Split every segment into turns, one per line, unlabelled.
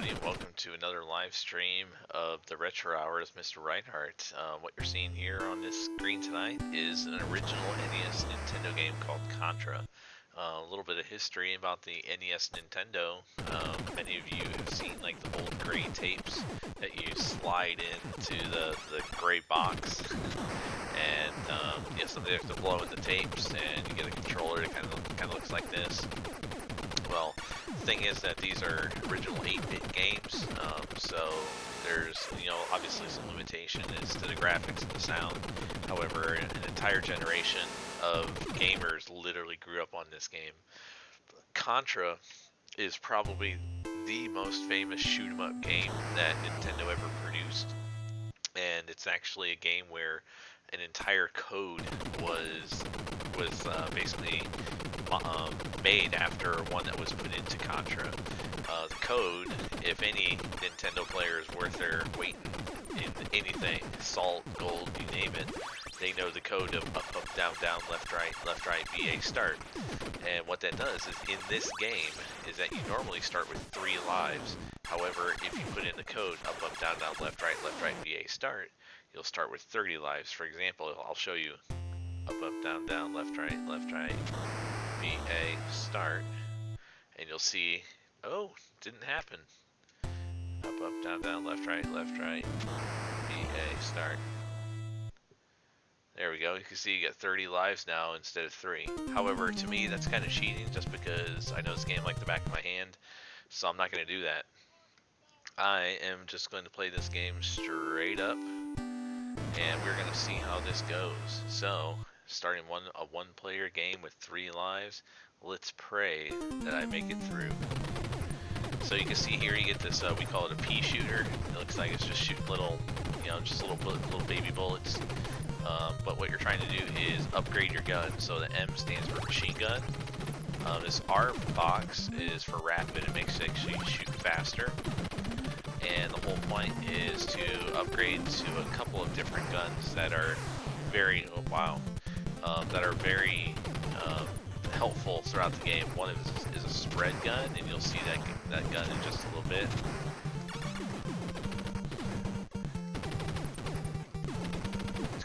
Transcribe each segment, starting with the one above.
everybody, and welcome to another live stream of the Retro Hour with Mr. Rinehart. What you're seeing here on this screen tonight is an original NES Nintendo game called Contra. A little bit of history about the NES Nintendo. Many of you have seen like the old gray tapes that you slide into the gray box, and you have to blow in the tapes, and you get a controller that kind of looks like this. Well, the thing is that these are original 8-bit games, so there's, obviously some limitation as to the graphics and the sound. However, an entire generation of gamers literally grew up on this game. Contra is probably the most famous shoot 'em up game that Nintendo ever produced, and it's actually a game where an entire code was basically made after one that was put into Contra. The code, if any Nintendo player is worth their weight in anything, salt, gold, you name it, they know the code of up, up, down, down, left, right, BA, start. And what that does is, in this game, is that you normally start with 3 lives. However, if you put in the code up, down, down, left, right, BA, start, you'll start with 30 lives. For example, I'll show you up, down, down, left, right, BA, start, and you'll see, oh, didn't happen. Up, down, down, left, right, BA, start. There we go. You can see you get 30 lives now instead of 3. However, to me, that's kind of cheating just because I know this game like the back of my hand, so I'm not going to do that. I am just going to play this game straight up, and we're going to see how this goes. So, starting a one-player game with 3 lives. Let's pray that I make it through. So you can see here, you get this. We call it a pea shooter. It looks like it's just shooting little, just little baby bullets. But what you're trying to do is upgrade your gun. So the M stands for machine gun. This R box is for rapid. It makes it actually shoot faster. And the whole point is to upgrade to a couple of different guns that are very helpful throughout the game. One is a spread gun, and you'll see that gun in just a little bit.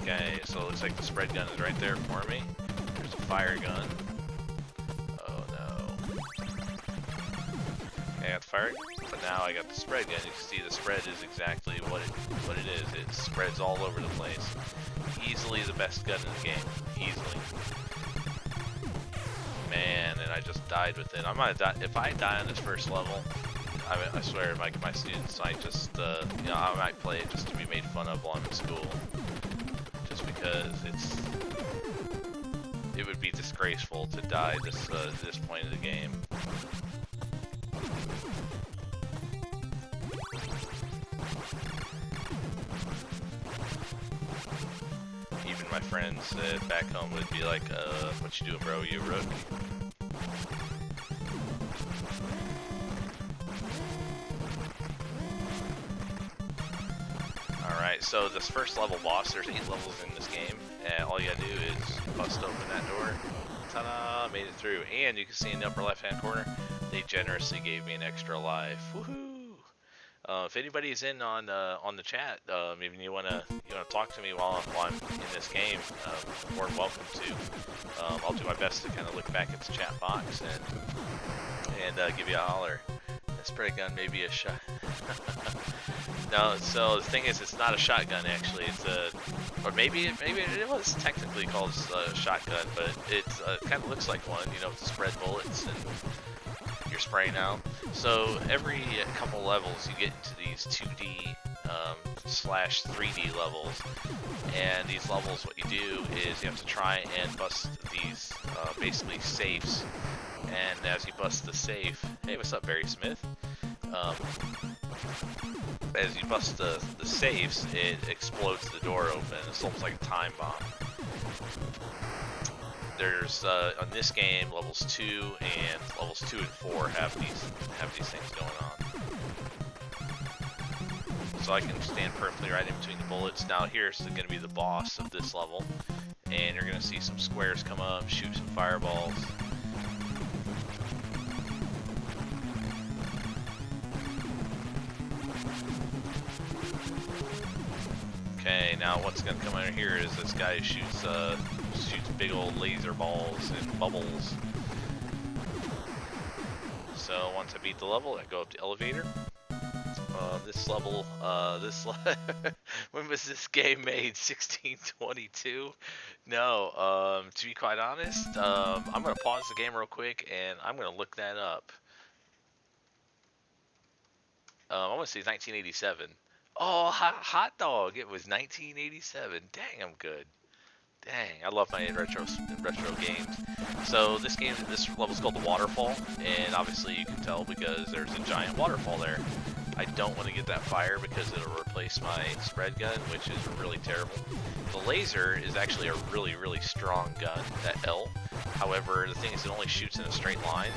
Okay, so it looks like the spread gun is right there for me. There's a fire gun. Oh no. Okay, I got the fire, but now I got the spread gun. You can see the spread is exactly what it is. It spreads all over the place. Easily the best gun in the game. Easily. Man, and I just died with it. I might die. If I die on this first level, I swear, my students might just, I might play it just to be made fun of while I'm in school. Just because it would be disgraceful to die this point of the game. Even my friends back home would be like, what you doing, bro? You a rook? Alright, so this first level boss, there's 8 levels in this game, and all you gotta do is bust open that door. Ta-da! Made it through. And you can see in the upper left-hand corner, they generously gave me an extra life. Woohoo! If anybody's in on the chat, even you wanna talk to me while I'm in this game, more than welcome to. I'll do my best to kind of look back at the chat box and give you a holler. This spray gun may be a shot. No, so the thing is, it's not a shotgun actually. It's or maybe it was technically called a shotgun, but it kind of looks like one. To spread bullets and you're spraying out. So every couple levels you get into these 2D slash 3D levels, and these levels, what you do is you have to try and bust these basically safes. And as you bust the safe, hey, what's up, Barry Smith? As you bust the safes, it explodes the door open. It's almost like a time bomb. There's on this game, levels 2 and 4 have these things going on. So I can stand perfectly right in between the bullets. Now here's going to be the boss of this level, and you're going to see some squares come up, shoot some fireballs. Okay, now what's gonna come out of here is this guy shoots big old laser balls and bubbles. So once I beat the level, I go up to elevator. This level, when was this game made? 1622? No, to be quite honest, I'm gonna pause the game real quick and I'm gonna look that up. I want to say 1987. Oh, hot dog! It was 1987. Dang, I'm good. Dang, I love my retro games. So this level's called the Waterfall, and obviously you can tell because there's a giant waterfall there. I don't want to get that fire because it'll replace my spread gun, which is really terrible. The laser is actually a really, really strong gun, that L. However, the thing is it only shoots in a straight line,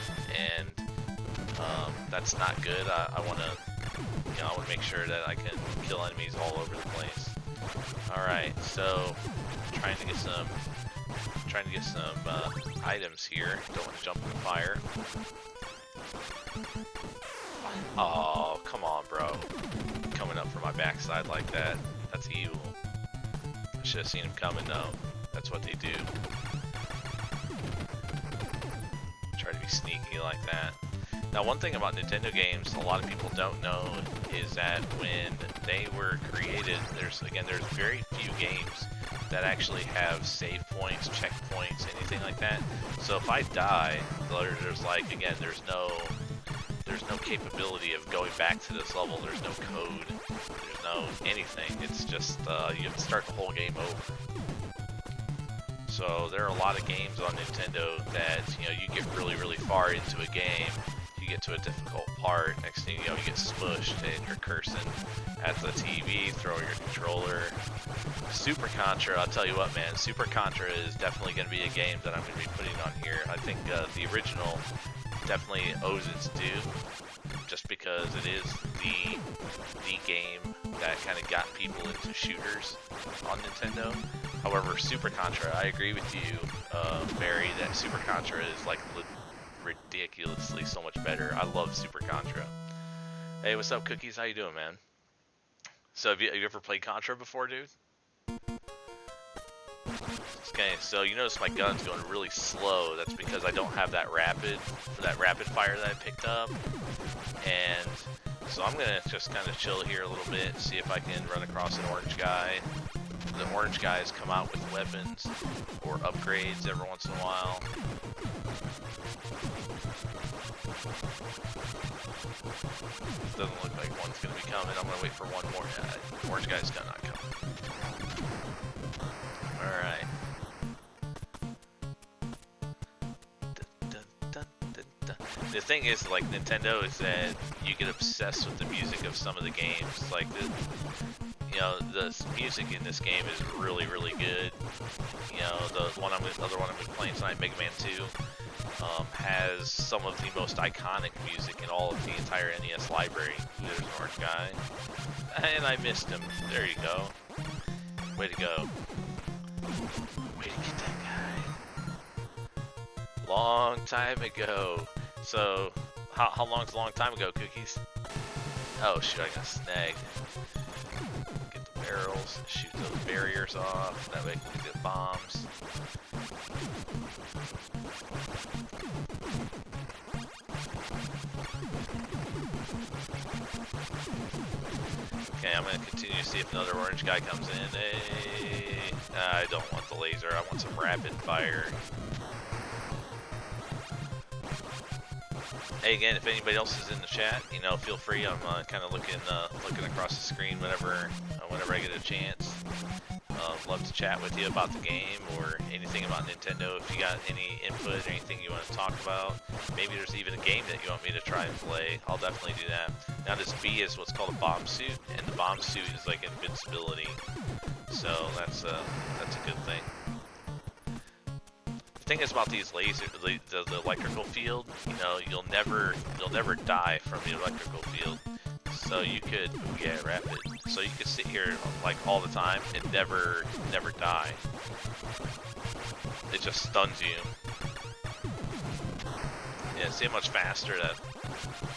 and that's not good. I want to make sure that I can kill enemies all over the place. All right, so trying to get some items here. Don't want to jump in the fire. Oh, come on, bro. Coming up from my backside like that. That's evil. I should have seen him coming, though. That's what they do. Try to be sneaky like that. Now, one thing about Nintendo games a lot of people don't know is that when they were created, there's very few games that actually have save points, checkpoints, anything like that. So if I die, there's no capability of going back to this level. There's no code. There's no anything. It's just you have to start the whole game over. So there are a lot of games on Nintendo that you get really, really far into a game. Get to a difficult part, next thing you know, you get smushed and you're cursing at the TV, throwing your controller. Super Contra, I'll tell you what, man, Super Contra is definitely going to be a game that I'm going to be putting on here. I think the original definitely owes its due, just because it is the game that kind of got people into shooters on Nintendo. However, Super Contra, I agree with you, Barry, that Super Contra is like ridiculously so much better. I love Super Contra. Hey, what's up, Cookies? How you doing, man? So have you ever played Contra before, dude? Okay, so you notice my gun's going really slow. That's because I don't have that rapid fire that I picked up. And so I'm gonna just kind of chill here a little bit, see if I can run across an orange guy. The orange guys come out with weapons or upgrades every once in a while. Doesn't look like one's gonna be coming. I'm gonna wait for one more guy. Orange guy's not coming. Alright. The thing is, like, Nintendo is that you get obsessed with the music of some of the games. Like, the music in this game is really, really good. The other one I'm gonna be playing tonight, MegaMan 2, has some of the most iconic music in all of the entire NES library. There's an orange guy, and I missed him. There you go. Way to go. Way to get that guy. Long time ago. So, how long's a long time ago, Cookies? Oh shoot, I got snagged. Get the barrels, shoot those barriers off, that way we can get bombs. Okay, I'm gonna continue to see if another orange guy comes in. Hey, I don't want the laser, I want some rapid fire. Hey, again, if anybody else is in the chat, feel free. I'm kind of looking across the screen whenever I get a chance. Love to chat with you about the game or anything about Nintendo. If you got any input or anything you want to talk about, maybe there's even a game that you want me to try and play, I'll definitely do that. Now, this B is what's called a bomb suit, and the bomb suit is like invincibility, so that's a good thing. The thing is about these lasers, the electrical field, you'll never die from the electrical field. So you could, rapid. So you could sit here like all the time and never die. It just stuns you. Yeah, see how much faster that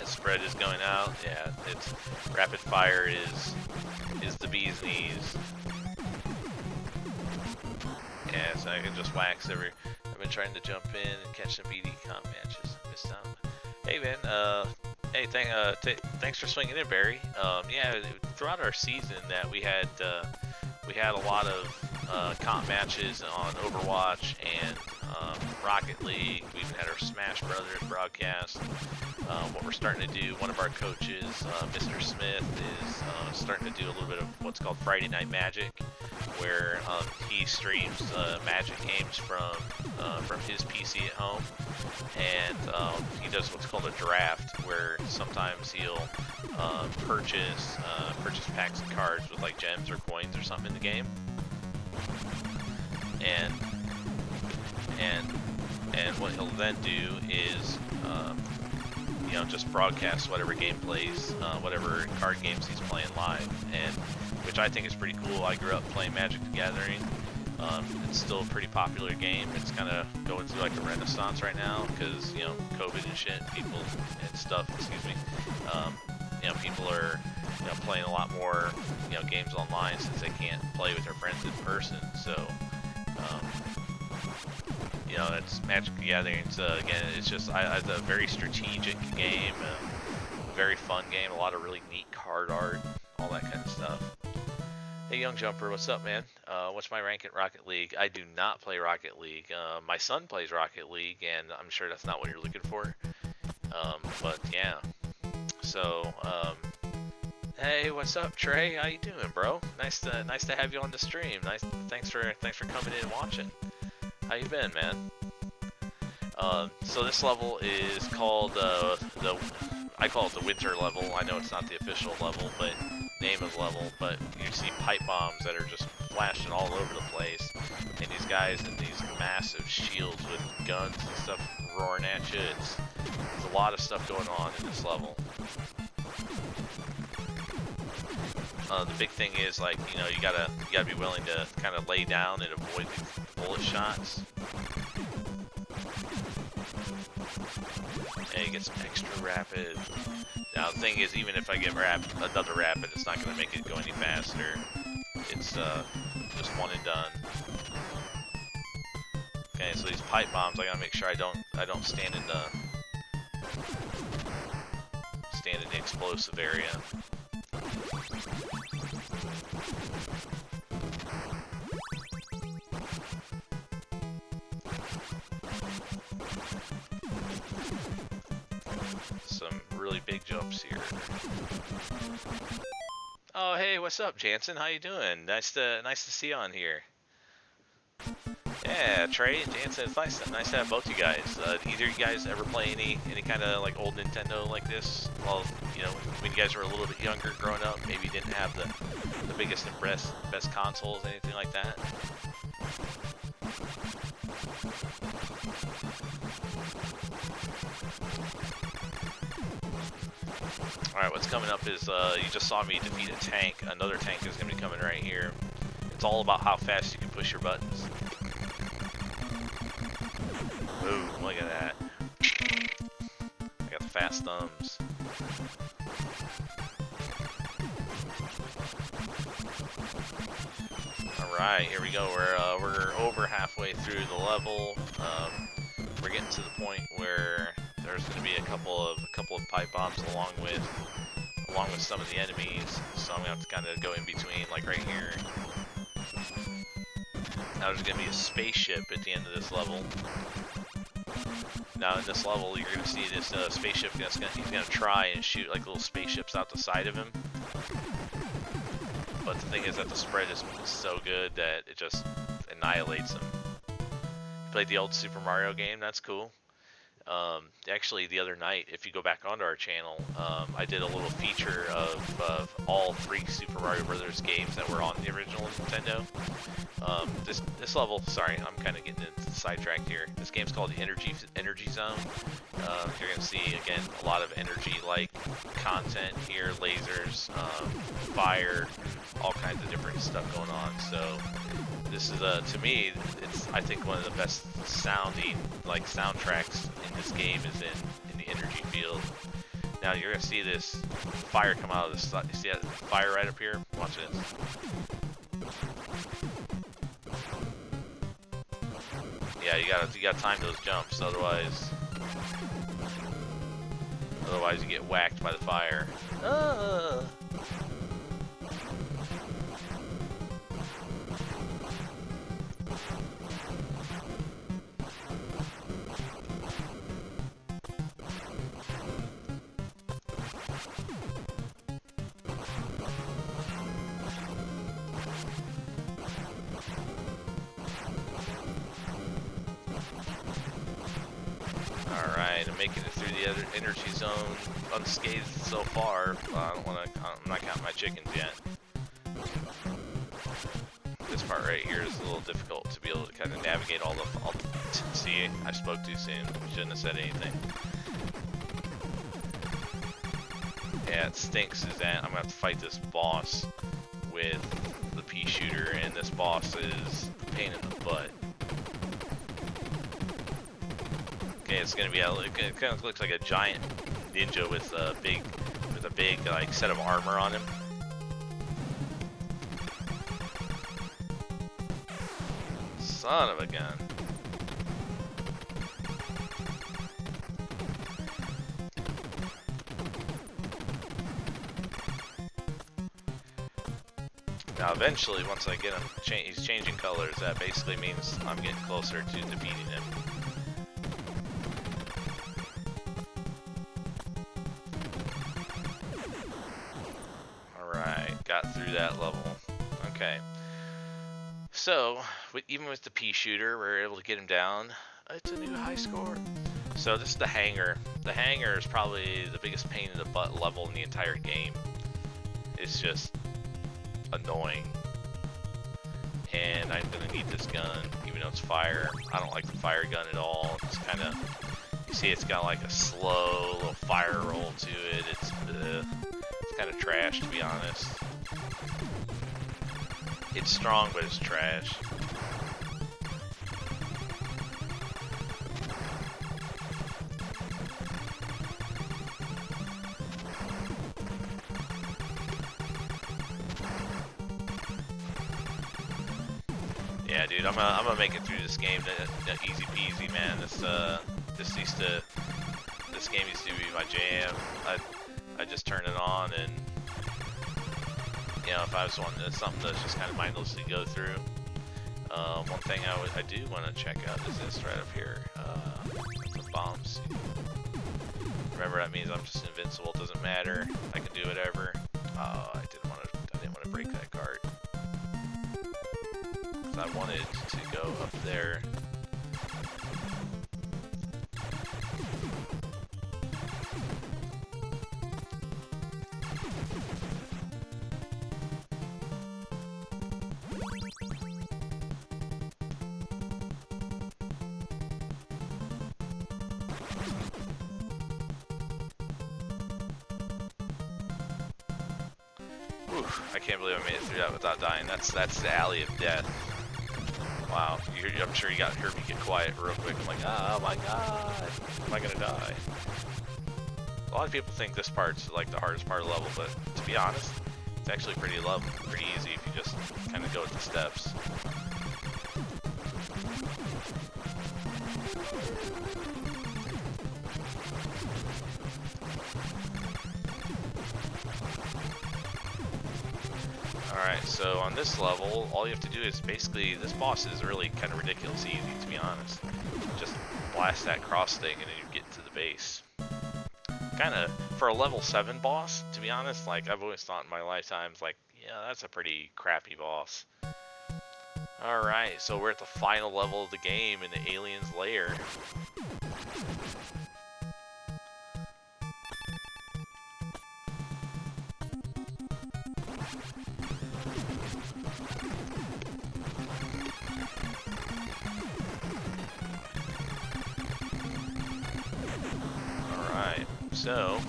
spread is going out. Yeah, it's rapid fire is the bee's knees. Yeah, so I can just wax every. I've been trying to jump in and catch some BD comp matches. Missed out. Hey man, hey, thanks for swinging in, Barry. Yeah, throughout our season that we had a lot of comp matches on Overwatch and Rocket League. We even had our Smash Brothers broadcast. What we're starting to do, one of our coaches, Mr. Smith, is starting to do a little bit of what's called Friday Night Magic, where he streams Magic games from his PC at home, and he does what's called a draft, where sometimes he'll purchase packs of cards with like gems or coins or something in the game, and what he'll then do is just broadcast whatever game plays, whatever card games he's playing live, and which I think is pretty cool. I grew up playing Magic the Gathering. It's still a pretty popular game. It's kind of going through like a renaissance right now because COVID and shit, people and stuff. Excuse me. People are playing a lot more games online since they can't play with their friends in person. So it's Magic the Gathering. Again, it's just it's a very strategic game, a very fun game, a lot of really neat card art, all that kind of stuff. Hey, Young Jumper, what's up, man? What's my rank at Rocket League? I do not play Rocket League. My son plays Rocket League, and I'm sure that's not what you're looking for. But yeah. So, hey, what's up, Trey? How you doing, bro? Nice to have you on the stream. Thanks for coming in and watching. How you been, man? So this level is called I call it the winter level. I know it's not the official level, but name of the level. But you see pipe bombs that are just flashing all over the place, and these guys in these massive shields with guns and stuff roaring at you. There's a lot of stuff going on in this level. The big thing is you gotta be willing to kind of lay down and avoid the bullet shots. And you get some extra rapid. Now the thing is, even if I get another rapid, it's not gonna make it go any faster. It's just one and done. Okay, so these pipe bombs, I gotta make sure I don't stand in the explosive area. Some really big jumps here. Oh, hey, what's up, Jansen? How you doing? Nice to see you on here. Yeah, Trey and Jansen, it's nice to have both you guys. Either you guys ever play any kind of like old Nintendo like this? Well, when you guys were a little bit younger, growing up, maybe you didn't have the biggest and best consoles, anything like that. Alright, what's coming up is, you just saw me defeat a tank. Another tank is going to be coming right here. It's all about how fast you can push your buttons. Boom, look at that. I got the fast thumbs. Alright, here we go. We're over halfway through the level. We're getting to the point where there's going to be a couple of pipe bombs along with some of the enemies, so I'm going to have to kind of go in between, like right here. Now there's going to be a spaceship at the end of this level. Now in this level, you're going to see this spaceship, he's going to try and shoot like little spaceships out the side of him. But the thing is that the spread is so good that it just annihilates him. You played the old Super Mario game, that's cool. Actually, the other night, if you go back onto our channel, I did a little feature of all 3 Super Mario Brothers games that were on the original Nintendo. This level, sorry, I'm kind of getting into the sidetrack here. This game's called the Energy Zone. You're going to see, again, a lot of energy-like content here, lasers, fire, all kinds of different stuff going on. So This is to me, it's I think one of the best sounding like soundtracks in this game is in the energy field. Now you're gonna see this fire come out of the side. You see that fire right up here? Watch this. Yeah, you gotta time those jumps, otherwise you get whacked by the fire. Alright, I'm making it through the other energy zone unscathed so far. I'm not counting my chickens yet. This part right here is a little difficult to be able to kind of navigate all the see, I spoke too soon. Shouldn't have said anything. Yeah, it stinks is that I'm gonna have to fight this boss with the pea shooter, and this boss is a pain in the butt. Okay, it's gonna be it kind of looks like a giant ninja with a big like set of armor on him. Son of a gun. Now eventually, once I get him, he's changing colors, that basically means I'm getting closer to defeating him. Alright, got through that level. Okay. So, even with the pea shooter, we're able to get him down. It's a new high score. So this is the hangar. The hangar is probably the biggest pain in the butt level in the entire game. It's just annoying. And I'm gonna need this gun, even though it's fire. I don't like the fire gun at all. It's kind of, you see it's got like a slow little fire roll to it. It's kind of trash, to be honest. It's strong, but it's trash. Yeah, dude, I'm gonna make it through this game easy peasy, man. This game used to be my jam. I just turn it on, and you know, if I was wanting something that's just kind of mindlessly go through. One thing I do want to check out is this right up here, the bombs. Remember, that means I'm just invincible. It doesn't matter. I can do whatever. Oh, I didn't want to break that cart. I wanted to go up there. Oof, I can't believe I made it through that without dying. That's the alley of death. Wow, I'm sure you got heard me get quiet real quick. I'm like, oh my god, am I gonna die? A lot of people think this part's like the hardest part of the level, but to be honest, it's actually pretty easy if you just kind of go with the steps. Alright, so on this level, all you have to do is basically, this boss is really kind of ridiculous easy, to be honest. Just blast that cross thing and then you get to the base. Kind of, for a level 7 boss, to be honest, like, I've always thought in my lifetimes, like, yeah, that's a pretty crappy boss. Alright, so we're at the final level of the game in the alien's lair. So,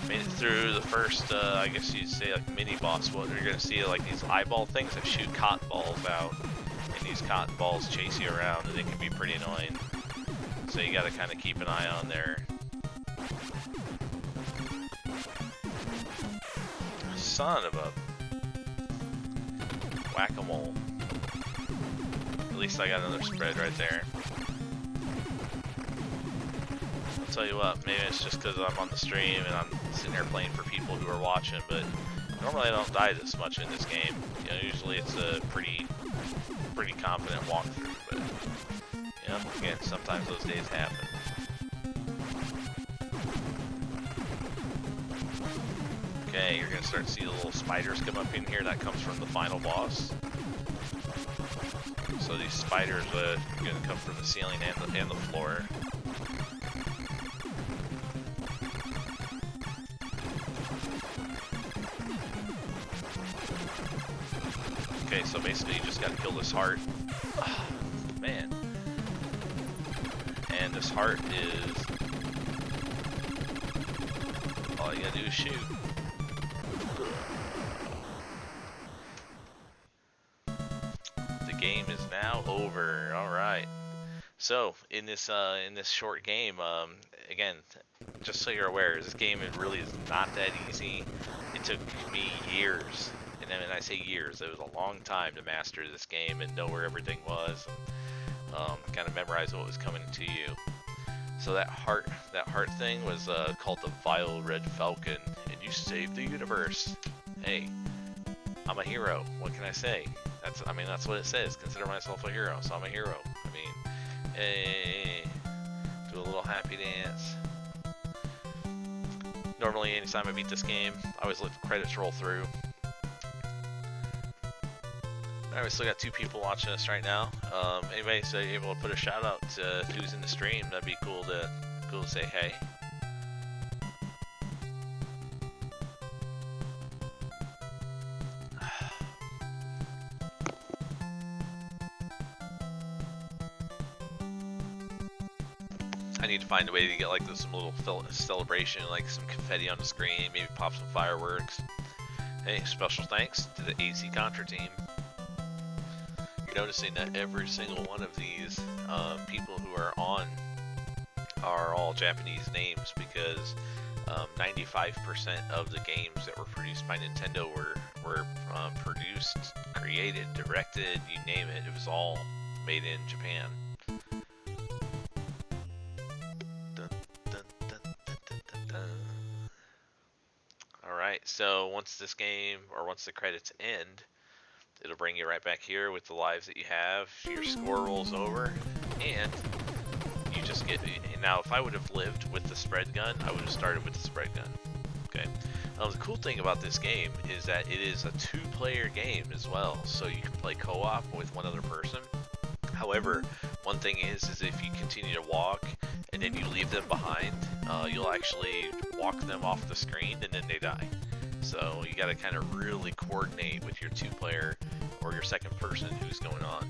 made it through the first, I guess you'd say like mini boss. What you're gonna see like these eyeball things that shoot cotton balls out, these cotton balls chase you around, and it can be pretty annoying. So you gotta kind of keep an eye on there. Son of a whack-a-mole. At least I got another spread right there. I'll tell you what, maybe it's just because I'm on the stream and I'm sitting here playing for people who are watching, but normally I don't die this much in this game. You know, usually it's a pretty confident walkthrough, but you know, again, sometimes those days happen. Okay, you're gonna start to see the little spiders come up in here. That comes from the final boss. So these spiders are gonna come from the ceiling and the floor. Okay, so basically you just gotta kill this heart. Oh, man. And this heart is... all you gotta do is shoot. The game is now over. Alright. So, in this short game, again, just so you're aware, this game really is not that easy. It took me years. And then when I say years, it was a long time to master this game and know where everything was, and kind of memorize what was coming to you. So that heart thing was called the Vile Red Falcon, and you saved the universe. Hey, I'm a hero. What can I say? That's what it says. Consider myself a hero, so I'm a hero. I mean, hey, do a little happy dance. Normally, anytime I beat this game, I always let the credits roll through. Alright, we still got 2 people watching us right now. Anybody's able to put a shout out to who's in the stream, that'd be cool to say hey. I need to find a way to get like some little celebration, like some confetti on the screen, maybe pop some fireworks. Hey, special thanks to the AC Contra team. Noticing that every single one of these people who are on are all Japanese names, because 95% of the games that were produced by Nintendo were produced, created, directed, you name it. It was all made in Japan. Alright, so once this game, or once the credits end, it'll bring you right back here with the lives that you have. Your score rolls over, and you just get... Now, if I would have lived with the spread gun, I would have started with the spread gun. Okay. The cool thing about this game is that it is a 2-player game as well, so you can play co-op with one other person. However, one thing is if you continue to walk and then you leave them behind, you'll actually walk them off the screen and then they die. So you gotta kind of really coordinate with your 2-player or your second person who's going on.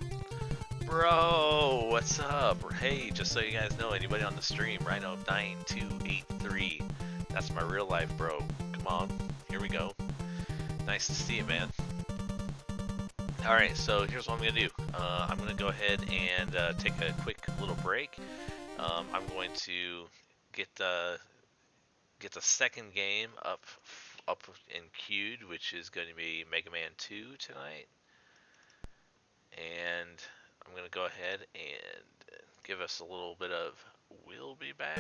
Bro, what's up? Hey, just so you guys know, anybody on the stream, Rhino9283, that's my real life bro. Come on, here we go. Nice to see you, man. Alright, so here's what I'm gonna do. I'm gonna go ahead and take a quick little break. I'm going to get the second game up and queued, which is going to be MegaMan 2 tonight. And I'm going to go ahead and give us a little bit of "We'll be back."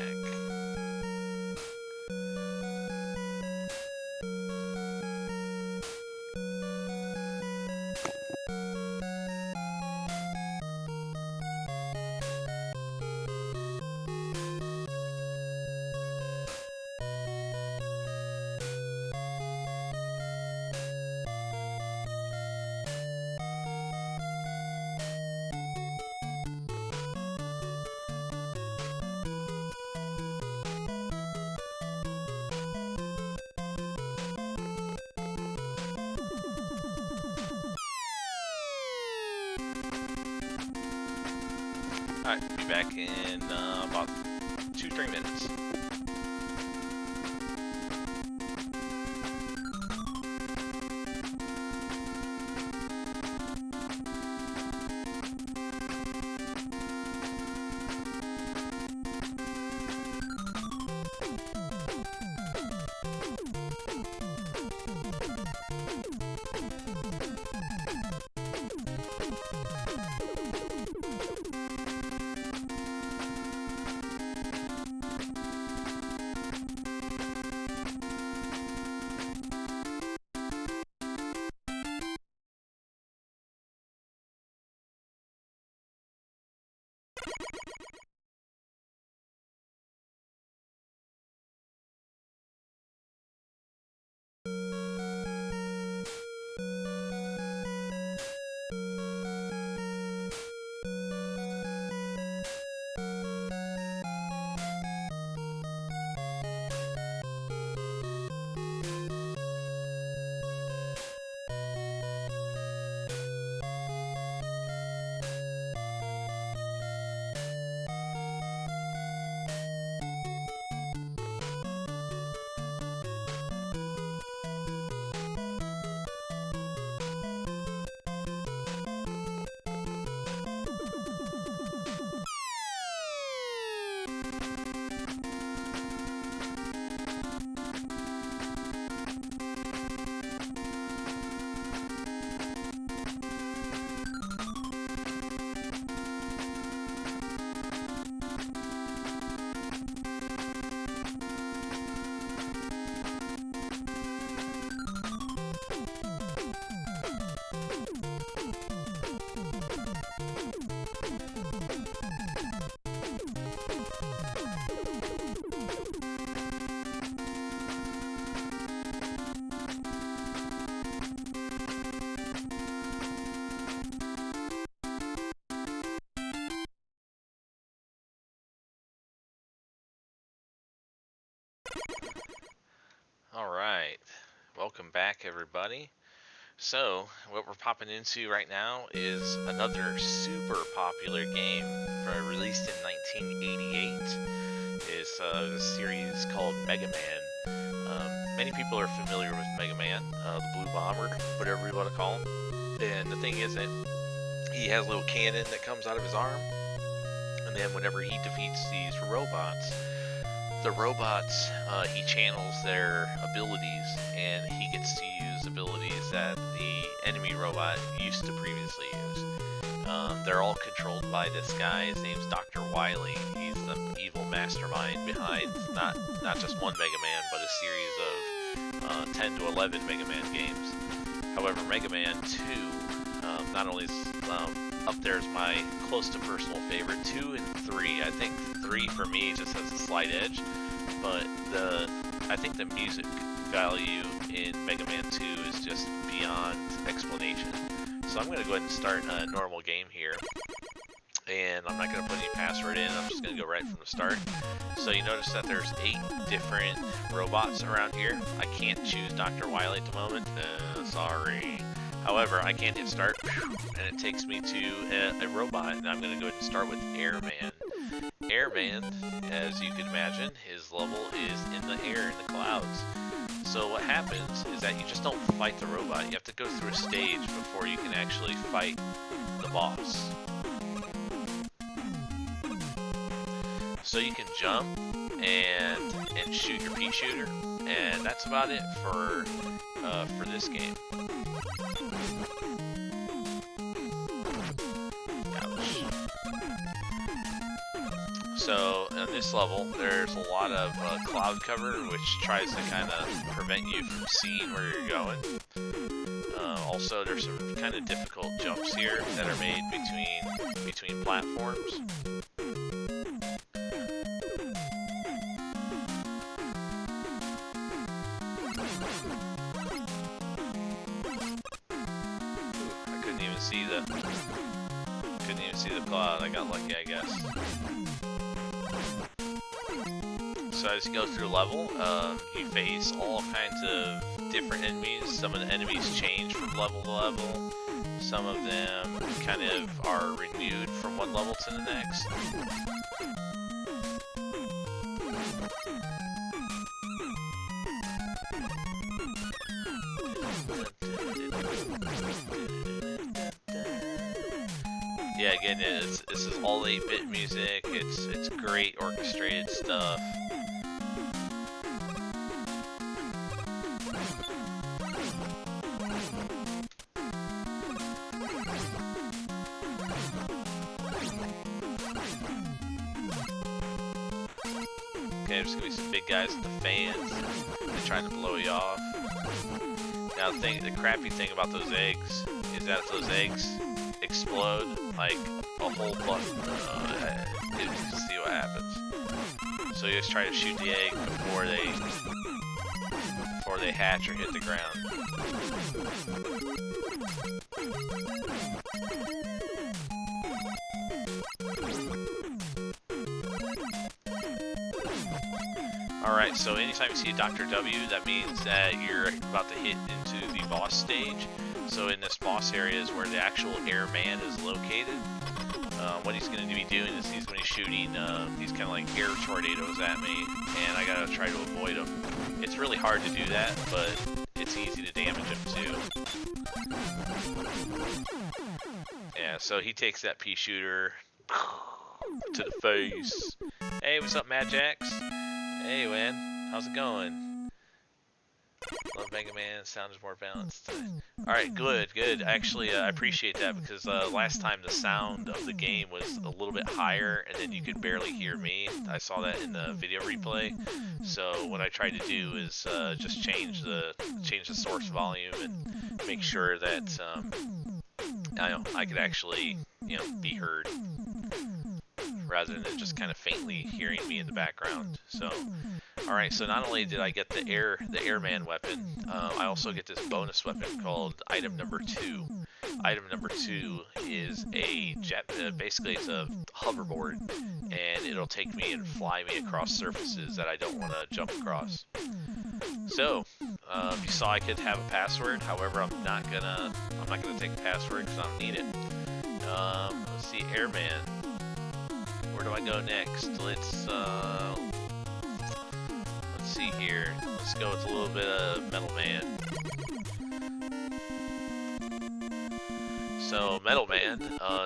Alright, be back in about 2-3 minutes. back, everybody. So, what we're popping into right now is another super popular game released in 1988. It's a series called MegaMan. Many people are familiar with MegaMan, the Blue Bomber, whatever you want to call him. And the thing is that he has a little cannon that comes out of his arm, and then whenever he defeats these robots, he channels their abilities, and he gets to use abilities that the enemy robot used to previously use. They're all controlled by this guy. His name's Dr. Wily. He's the evil mastermind behind not just one Mega Man, but a series of 10 to 11 Mega Man games. However, Mega Man 2 not only is up there as my close to personal favorite, 2 and 3. I think 3 for me just has a slight edge, but I think the music value in Mega Man 2 is just beyond explanation. So I'm going to go ahead and start a normal game here, and I'm not going to put any password in. I'm just going to go right from the start. So you notice that there's 8 different robots around here. I can't choose Dr. Wily at the moment. Sorry. However, I can hit start, and it takes me to a robot, and I'm going to go ahead and start with Airman. Airman, as you can imagine, his level is in the air, in the clouds. So what happens is that you just don't fight the robot. You have to go through a stage before you can actually fight the boss. So you can jump and shoot your pea shooter, and that's about it for this game. Ouch. So on this level, there's a lot of cloud cover, which tries to kind of prevent you from seeing where you're going. Also, there's some kind of difficult jumps here that are made between platforms. Couldn't even see the cloud. I got lucky, I guess. So as you go through the level, you face all kinds of different enemies. Some of the enemies change from level to level. Some of them kind of are renewed from one level to the next. Yeah, again, this is all 8-bit music. It's great orchestrated stuff. Okay, there's gonna be some big guys with the fans. They're trying to blow you off. Now, the crappy thing about those eggs is that if those eggs explode, like a whole bunch, you see what happens. So you just try to shoot the egg before they hatch or hit the ground. Alright, so anytime you see a Dr. W, that means that you're about to hit into the boss stage. So in this boss area is where the actual Airman is located. What he's going to be doing is he's going to be shooting these kind of like air tornadoes at me, and I got to try to avoid them. It's really hard to do that, but it's easy to damage him too. Yeah, so he takes that pea shooter to the face. Hey, what's up, Mad Jax? Hey, man, how's it going? Love Mega Man, sound is more balanced. Alright, good. Actually, I appreciate that, because last time the sound of the game was a little bit higher, and then you could barely hear me. I saw that in the video replay. So what I tried to do is just change the source volume and make sure that I could actually, be heard, rather than just kind of faintly hearing me in the background. So, alright, so not only did I get the Airman weapon, I also get this bonus weapon called Item Number 2. Item Number 2 is basically it's a hoverboard, and it'll take me and fly me across surfaces that I don't want to jump across. So, you saw I could have a password. However, I'm not gonna take a password because I don't need it. Let's see, Airman. Where do I go next? Let's see here. Let's go with a little bit of Metal Man. So Metal Man,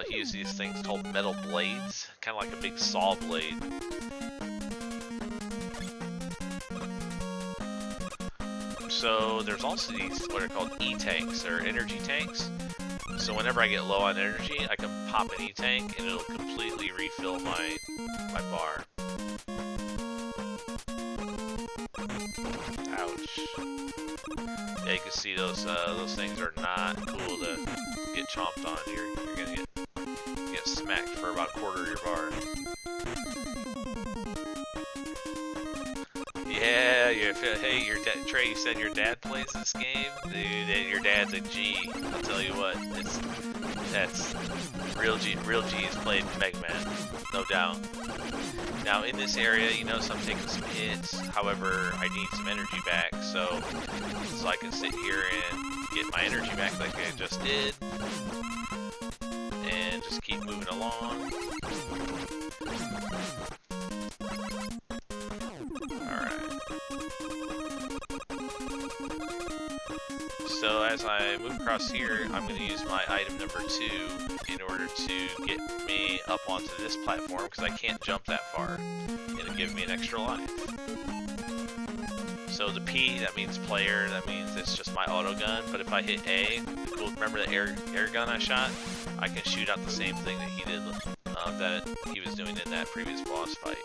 he uses these things called metal blades, kind of like a big saw blade. So there's also these what are called E-tanks, or energy tanks. So whenever I get low on energy, I can pop an E-tank and it'll completely refill my bar. Ouch. Yeah, you can see those things are not cool to get chomped on. You're gonna get smacked for about a quarter of your bar. Yeah, hey, Trey, you said your dad plays this game? Dude, your dad's a G. I'll tell you what, that's real G's played MegaMan, no doubt. Now in this area, you notice I'm taking some hits. However, I need some energy back, so I can sit here and get my energy back like I just did, and just keep moving along. So as I move across here, I'm going to use my item number 2 in order to get me up onto this platform, because I can't jump that far. It'll give me an extra life. So the P, that means player, that means it's just my auto gun, but if I hit A, remember the air gun I shot? I can shoot out the same thing that he did, that he was doing in that previous boss fight.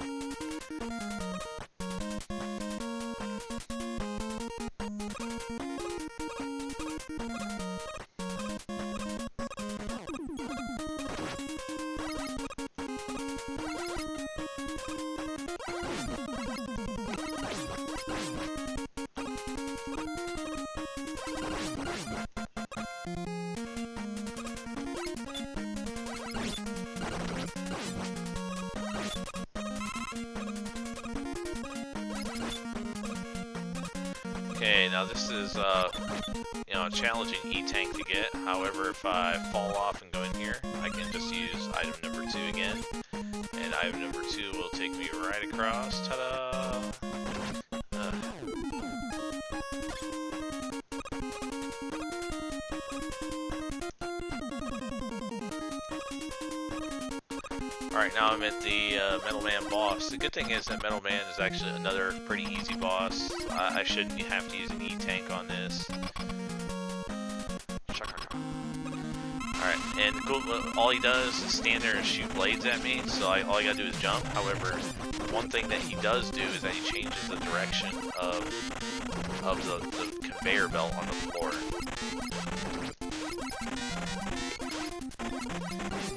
Okay, now this is, you know, a challenging E-tank to get. However, if I fall off and go in here, I can just use item number 2 again. And item number 2 will take me right across. Ta-da! Alright, now I'm at the Metal Man boss. The good thing is that Metal Man is actually another pretty easy boss. I shouldn't have to use an E-tank on this. Alright, and all he does is stand there and shoot blades at me, so all I gotta do is jump. However, one thing that he does do is that he changes the direction of the conveyor belt on the floor.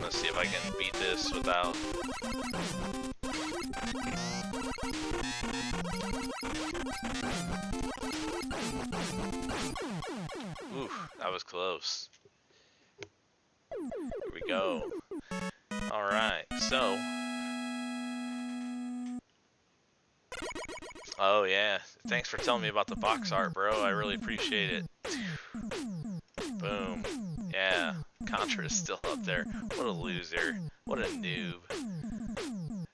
Let's see if I can beat this without... Ooh, that was close. Here we go. Alright, so... Oh yeah, thanks for telling me about the box art, bro. I really appreciate it. Boom. Yeah, Contra is still up there. What a loser. What a noob.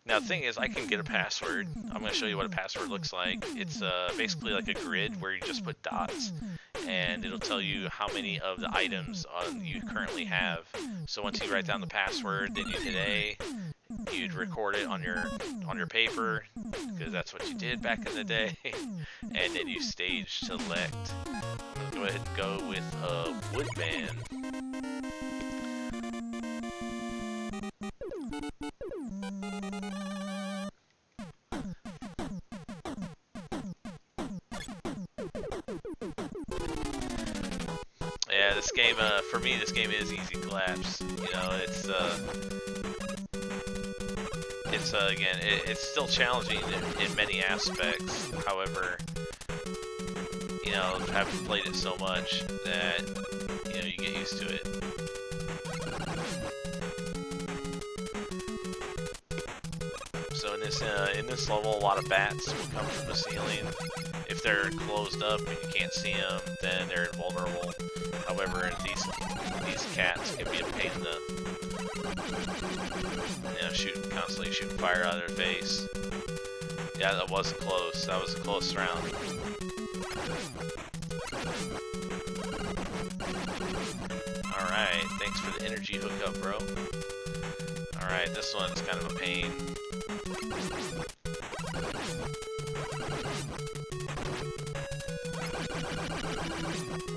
Now the thing is, I can get a password. I'm going to show you what a password looks like. It's basically like a grid where you just put dots, and it'll tell you how many of the items you currently have. So once you write down the password, then you hit A. You'd record it on your paper, because that's what you did back in the day, and then you stage select. I'm gonna go ahead and go with Woodman. Yeah, this game, for me, this game is easy collapse. You know, again, it's still challenging in many aspects. However, you know, having played it so much that, you know, you get used to it. So in this level, a lot of bats will come from the ceiling. If if they're closed up and you can't see them, then they're invulnerable. However, these cats can be a pain in the, constantly shooting fire out of their face. Yeah, that was close. That was a close round. Alright, thanks for the energy hookup, bro. Alright, this one's kind of a pain.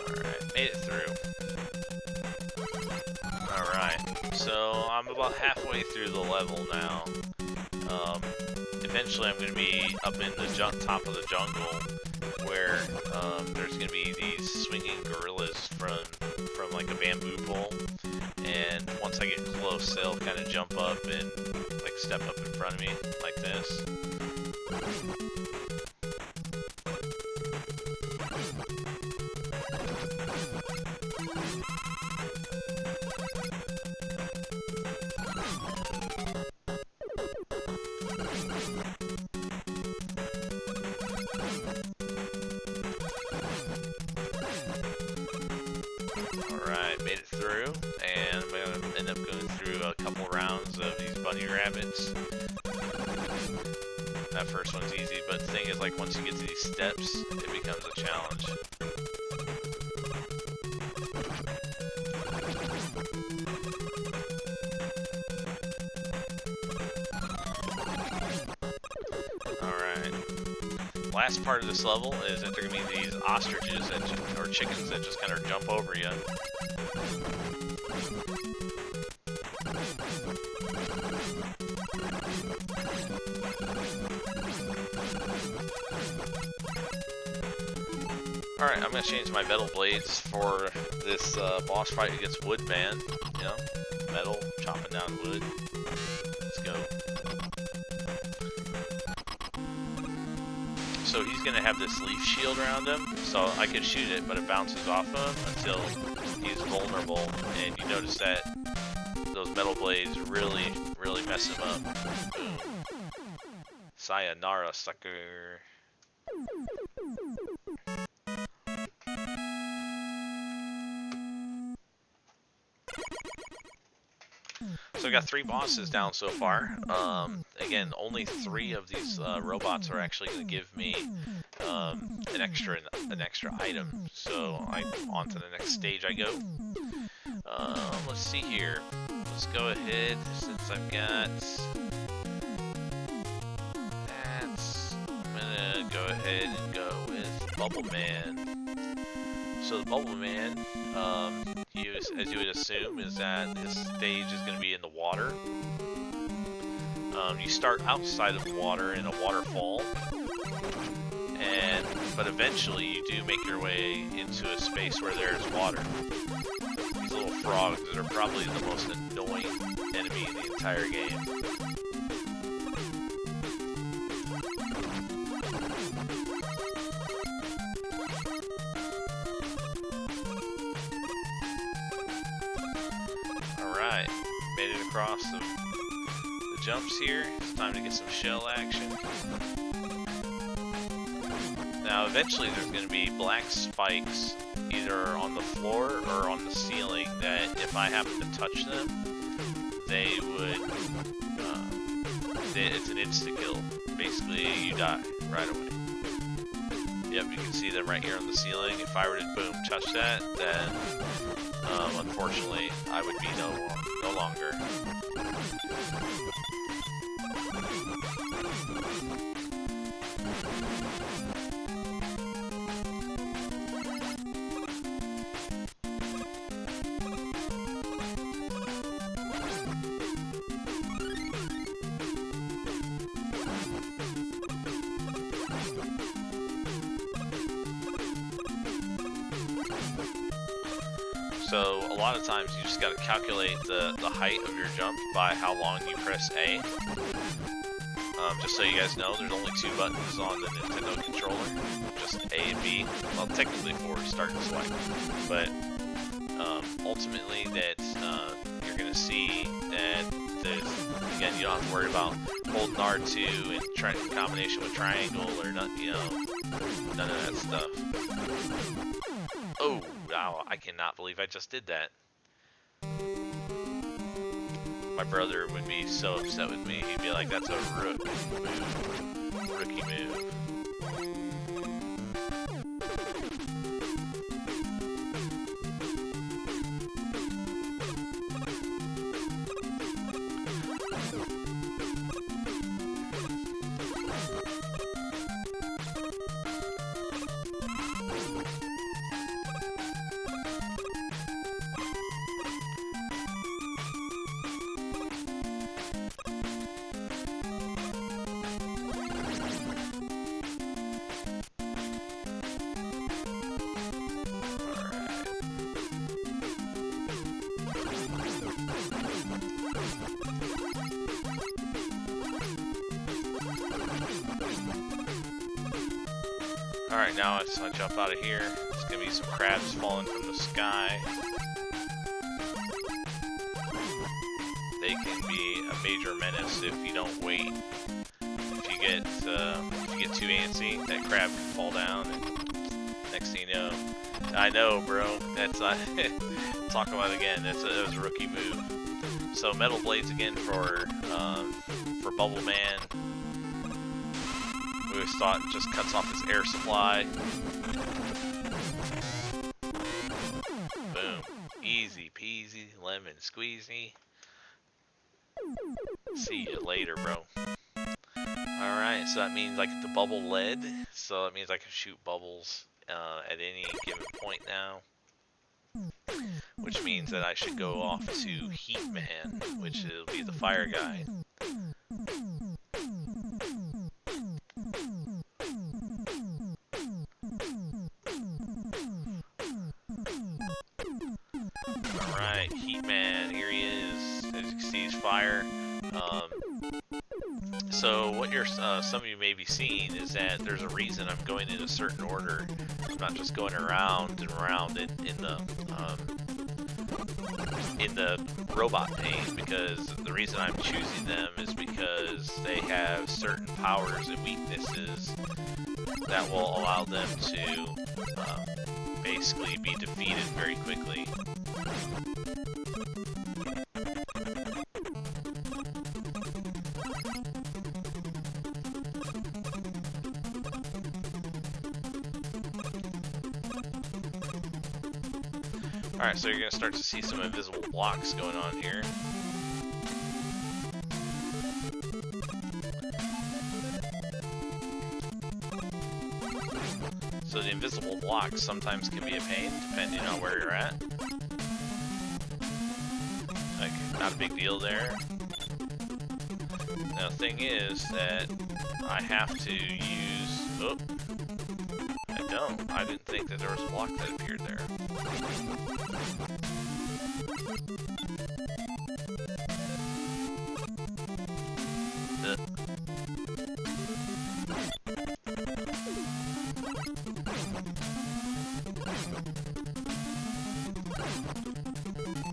Alright, made it through. Alright, so I'm about halfway through the level now. Eventually I'm going to be up in the top of the jungle where there's going to be these swinging gorillas from like a bamboo pole, and once I get close they'll kind of jump up and like step up in front of me like this. Alright, made it through, and I'm going to end up going through a couple rounds of these bunny rabbits. That first one's easy, but the thing is, like, once you get to these steps, it becomes a challenge. Alright. Last part of this level is that there are going to be these ostriches that or chickens that just kind of jump over you. Alright, I'm going to change my metal blades for this boss fight against Woodman. You know, metal, chopping down wood. Let's go. So he's going to have this leaf shield around him, so I can shoot it, but it bounces off him until he's vulnerable. And you notice that those metal blades really mess him up. Boom. Sayonara, sucker. So I got 3 bosses down so far. Again, only 3 of these robots are actually going to give me an extra item. So on to the next stage I go. Let's see here. Let's go ahead, since I've got that. I'm gonna go ahead and go with Bubble Man. So the Bubble Man, as you would assume, is that this stage is going to be in the water. You start outside of the water in a waterfall, but eventually you do make your way into a space where there's water. These little frogs that are probably the most annoying enemy in the entire game. Alright, made it across the jumps here. It's time to get some shell action. Now eventually there's going to be black spikes either on the floor or on the ceiling that if I happen to touch them, they would, it's an insta-kill. Basically you die right away. Yep, you can see them right here on the ceiling. If I were to boom touch that, then unfortunately I would be no longer. So a lot of times you just got to calculate the height of your jump by how long you press A. Just so you guys know, there's only 2 buttons on the Nintendo controller, just A and B. Well, technically 4 start and select, but ultimately that you're going to see that again, you don't have to worry about holding R2 in combination with triangle or not, you know, none of that stuff. Oh, wow, I cannot believe I just did that. My brother would be so upset with me. He'd be like, that's a rookie move. Alright, now I just want to jump out of here. There's going to be some crabs falling from the sky. They can be a major menace if you don't wait. If you get too antsy, that crab can fall down, and next thing you know, I know, bro. That's talk about it again. That was a rookie move. So metal blades again for Bubble Man. We always thought it just cuts off his air supply. Boom. Easy peasy, lemon squeezy. See you later, bro. Alright, so that means I get the bubble lead. So that means I can shoot bubbles at any given point now. Which means that I should go off to Heat Man, which will be the fire guy. Alright, Heat Man, here he is. As you can see, he's fire. So what some of you may be seeing is that there's a reason I'm going in a certain order. I'm not just going around and around in the robot pane, because the reason I'm choosing them is because they have certain powers and weaknesses that will allow them to basically be defeated very quickly. Alright, so you're going to start to see some invisible blocks going on here. So the invisible blocks sometimes can be a pain, depending on where you're at. Like, not a big deal there. Now the thing is that I have to use... Oh, I don't. I didn't think that there was a block that appeared there.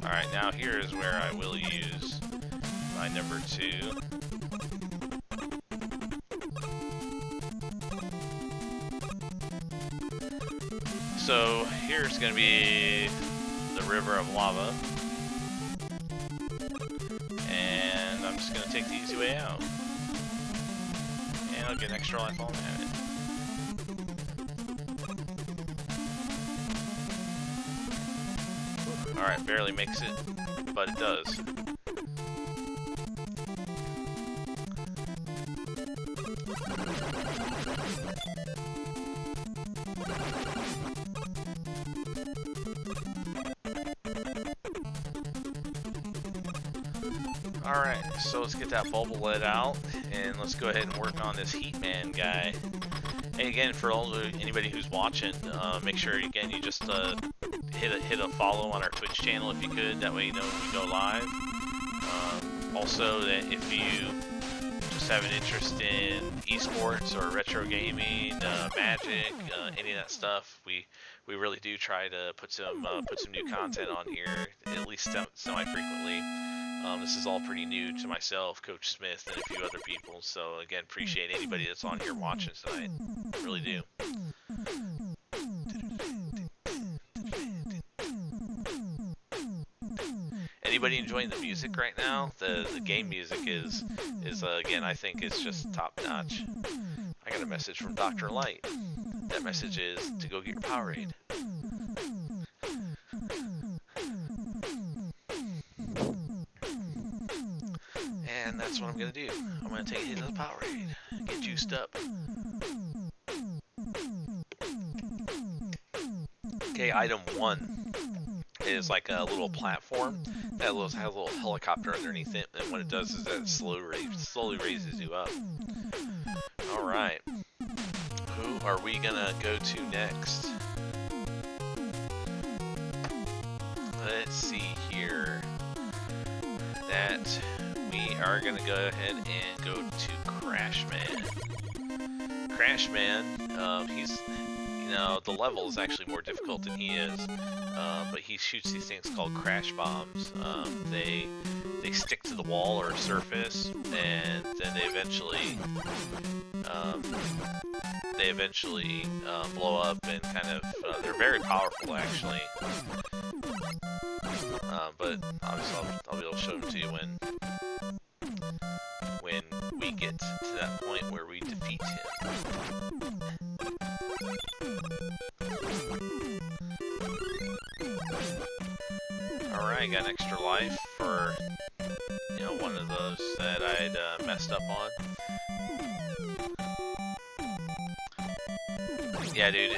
Alright, now here is where I will use my number 2. So here's going to be the river of lava. And I'm just going to take the easy way out. And I'll get an extra life while I'm at it. Alright, barely makes it, but it does. Alright, so let's get that bubble lead out, and let's go ahead and work on this Heat Man guy. And again, for anybody who's watching, make sure, again, you just hit a follow on our Twitch channel if you could. That way you know when we go live. Also, that if you just have an interest in esports or retro gaming, Magic, any of that stuff, we really do try to put some new content on here, at least semi-frequently. This is all pretty new to myself, Coach Smith, and a few other people. So again, appreciate anybody that's on here watching tonight. Really do. Anybody enjoying the music right now? The game music is again, I think it's just top notch. I got a message from Dr. Light. That message is to go get your Powerade. And that's what I'm gonna do. I'm gonna take a hit of the Powerade, get juiced up. Okay, item 1 is like a little platform that has a little helicopter underneath it, and what it does is that it slowly raises you up. All right, who are we gonna go to next? Let's see here. That we are gonna go ahead and go to Crashman. Crashman, he's, you know, the level is actually more difficult than he is, but he shoots these things called crash bombs. They stick to the wall or surface, and then they eventually blow up and kind of they're very powerful actually. But obviously I'll be able to show them to you when we get to that point where we defeat him. Alright, got an extra life for, you know, one of those that I'd messed up on. Yeah, dude,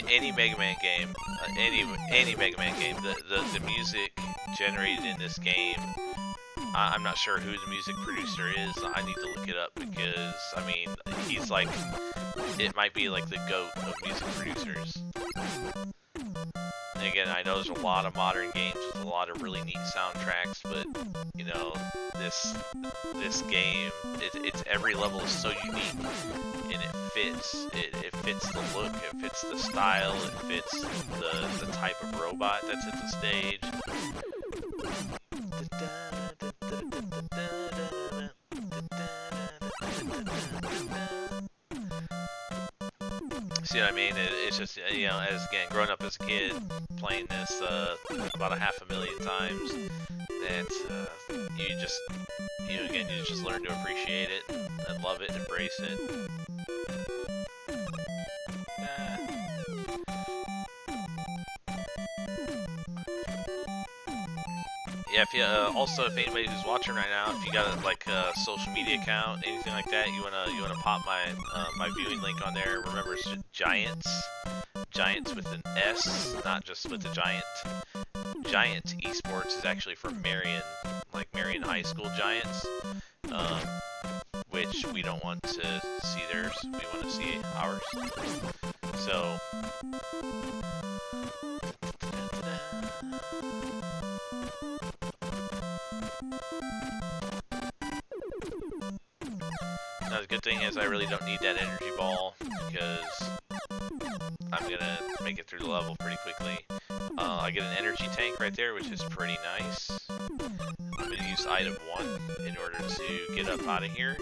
any MegaMan game, any MegaMan game, the music generated in this game, I'm not sure who the music producer is. I need to look it up because, I mean, he's like, it might be like the GOAT of music producers. And again, I know there's a lot of modern games with a lot of really neat soundtracks, but, you know, this game, it's every level is so unique, and it fits the look, it fits the style, it fits the type of robot that's at the stage. See what I mean? It's just, you know, as again, growing up as a kid, playing this about 500,000 times, that you just learn to appreciate it and love it, embrace it. Yeah, if you also, if anybody who's watching right now, if you got a social media account, anything like that, you wanna pop my my viewing link on there. Remember, it's Giants with an S, not just with a giant. Giant Esports is actually from Marion, like Marion High School Giants, which we don't want to see theirs. We want to see ours. So. Now the good thing is I really don't need that energy ball because I'm gonna make it through the level pretty quickly. I get an energy tank right there, which is pretty nice. I'm gonna use item 1 in order to get up out of here.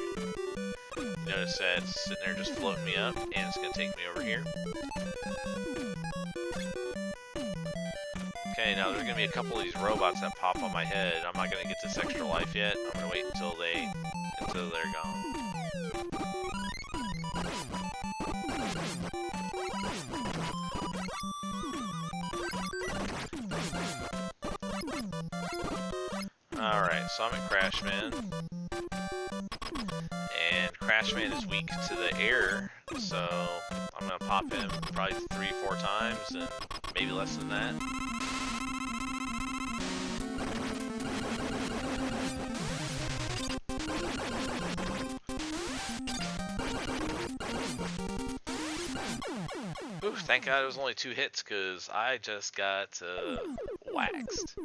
Notice that it's sitting there just floating me up, and it's gonna take me over here. Okay, now there's gonna be a couple of these robots that pop on my head. I'm not gonna get this extra life yet. I'm gonna wait until they're gone. Alright, so I'm at Crashman. And Crashman is weak to the air, so I'm gonna pop him probably 3-4 times, and maybe less than that. Ooh, thank God it was only 2 hits, because I just got waxed.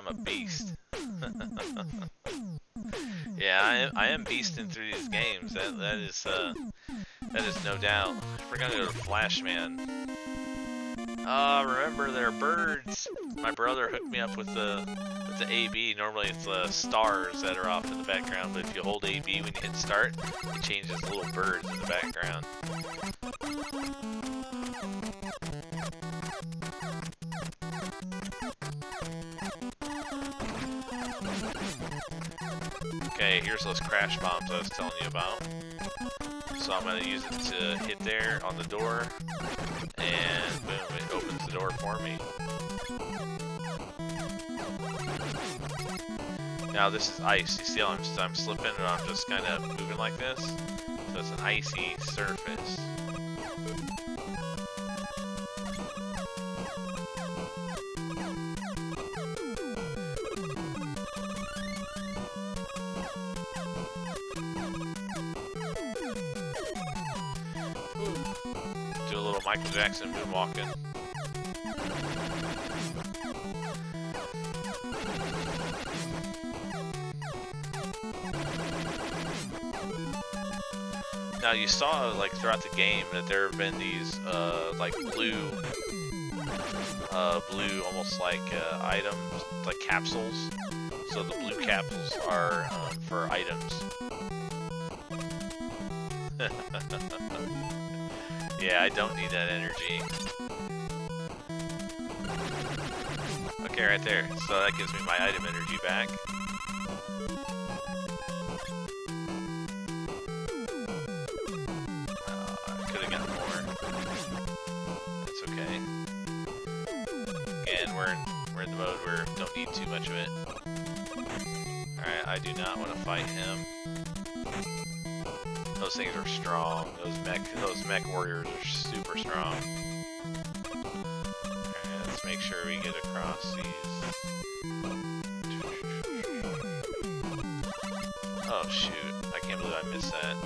I'm a beast. Yeah, I am beasting through these games. That is no doubt. We're gonna go to Flashman. Remember there are birds. My brother hooked me up with the AB. Normally it's stars that are off in the background, but if you hold AB when you hit start, it changes little birds in the background. Okay, here's those crash bombs I was telling you about. So I'm going to use it to hit there on the door, and boom, it opens the door for me. Now this is ice. You see how I'm slipping and I'm just kind of moving like this? So it's an icy surface. Do a little Michael Jackson moonwalking. Now you saw like throughout the game that there have been these like blue almost like items, like capsules. So the blue capsules are for items. Yeah, I don't need that energy. Okay, right there. So that gives me my item energy back. I could have gotten more. That's okay. Again, we're in the mode where we don't need too much of it. Alright, I do not want to fight him. Those things are strong. Those mech warriors are super strong. Alright, let's make sure we get across these. Oh shoot, I can't believe I missed that.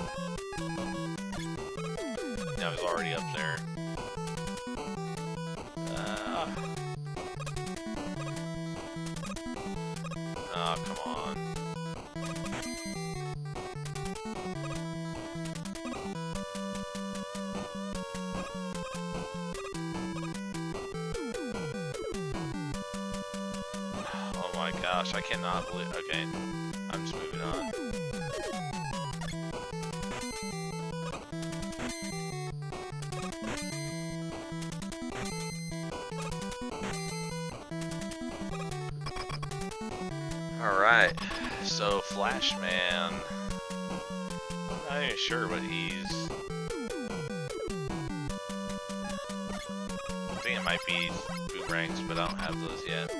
Now he's already up there. Oh, come on. Oh my gosh, I cannot believe. Okay, I'm just moving on. Alright, so Flashman. I'm not even sure what he's. I think it might be boomerangs, but I don't have those yet.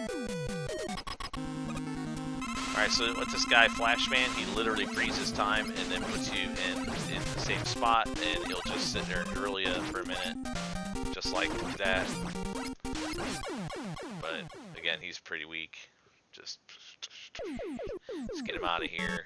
Alright, so with this guy, Flashman, he literally freezes time and then puts you in the same spot, and he'll just sit there and drill you for a minute. Just like that. But, again, he's pretty weak. Just let's get him out of here.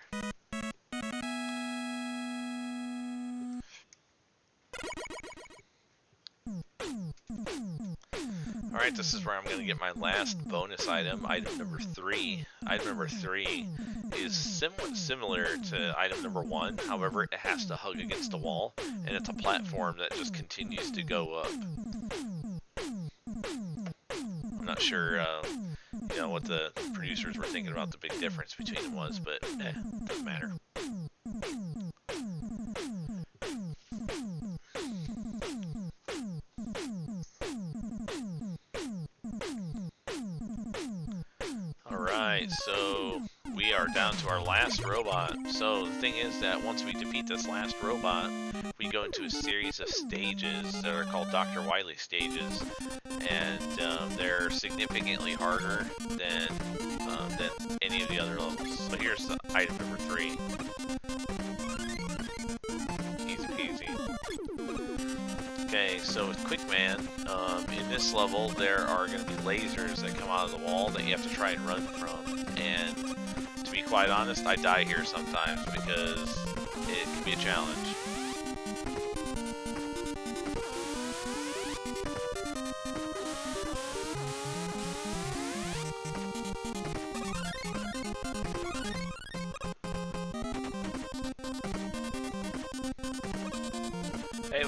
Alright, this is where I'm going to get my last bonus item, item number 3. Item number 3 is similar to item number 1, however it has to hug against a wall, and it's a platform that just continues to go up. I'm not sure you know, what the producers were thinking about the big difference between them was, but doesn't matter. Alright, so we are down to our last robot. So the thing is that once we defeat this last robot, we go into a series of stages that are called Dr. Wily stages, and they're significantly harder than any of the other levels. So here's the item number 3. Easy peasy. Okay, so with Quickman, in this level there are going to be lasers that come out of the wall that you have to try and run from. And to be quite honest, I die here sometimes because it can be a challenge.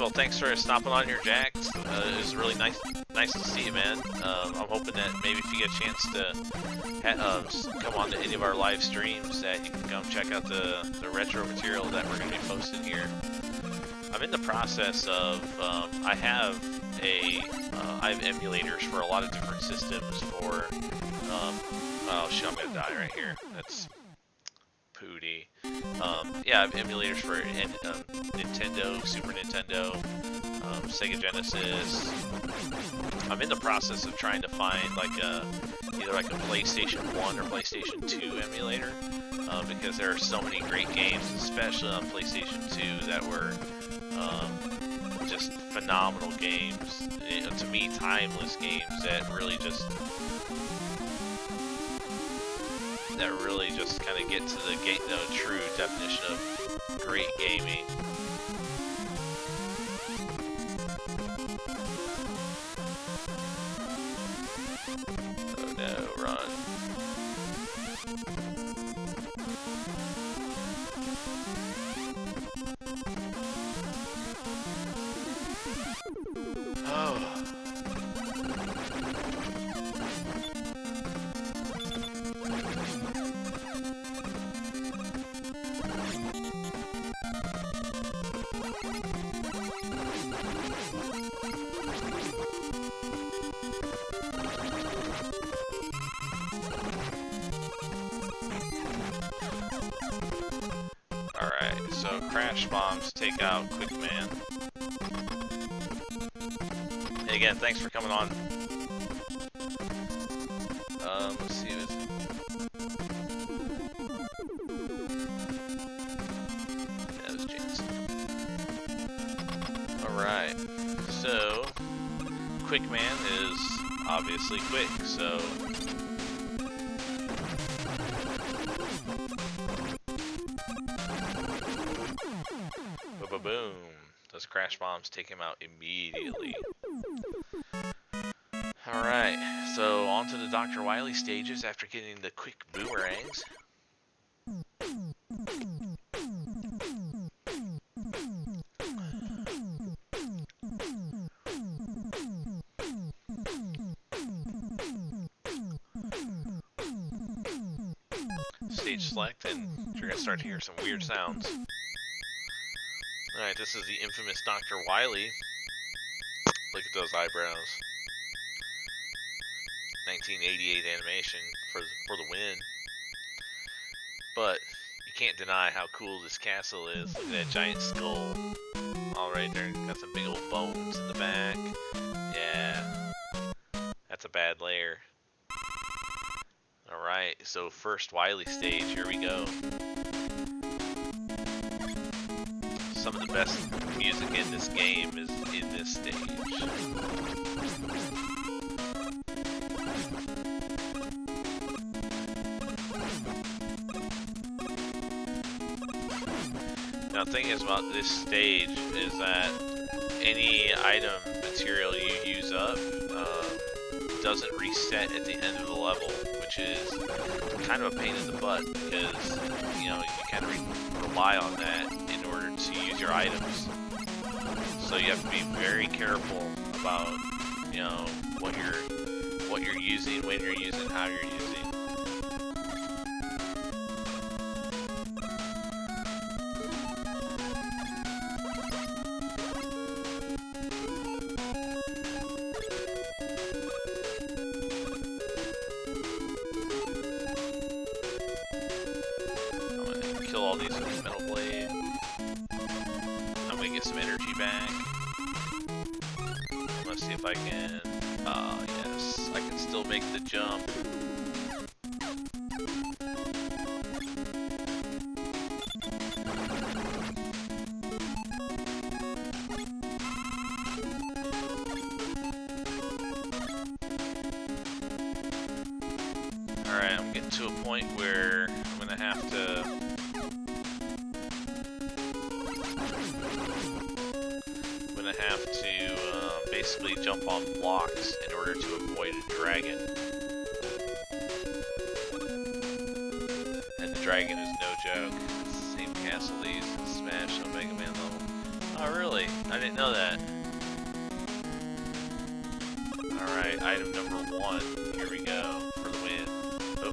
well, thanks for stopping on here, Jack. It was really nice to see you, man. I'm hoping that maybe if you get a chance to come on to any of our live streams, that you can come check out the retro material that we're going to be posting here. I'm in the process of, I have emulators for a lot of different systems for, oh shit, I'm going to die right here. That's Pooty. Yeah, I have emulators for Nintendo, Super Nintendo, Sega Genesis. I'm in the process of trying to find like either like a PlayStation 1 or PlayStation 2 emulator, because there are so many great games, especially on PlayStation 2, that were just phenomenal games. To me, timeless games that really just kind of get to the true definition of great gaming. Oh no, run. Oh. Alright, so crash bombs take out Quick Man. And again, thanks for coming on. Let's see who's... That was Jason. Alright, so Quick Man is obviously quick, so boom. Those crash bombs take him out immediately. Alright, so on to the Dr. Wily stages after getting the quick boomerangs. Stage select, and you're gonna start to hear some weird sounds. Alright, this is the infamous Dr. Wily. Look at those eyebrows. 1988 animation for the win. But you can't deny how cool this castle is. Look at that giant skull. All right there, got some big old bones in the back. Yeah, that's a bad layer. All right, so first Wily stage. Here we go. Some of the best music in this game is in this stage. Now the thing is about this stage is that any item material you use up doesn't reset at the end of the level, which is kind of a pain in the butt because, you know, you kind of rely on that in order to use your items. So you have to be very careful about, you know, what you're using, when you're using, how you're using. Kill all these with this metal blade. I'm gonna get some energy back. Let's see if I can. Yes, I can still make the jump. Alright, I'm getting to a point where I'm gonna have to basically jump on blocks in order to avoid a dragon. And the dragon is no joke. It's the same castle they used in Smash on MegaMan level. Oh, really? I didn't know that. Alright, item number 1. Here we go for the win. Oh.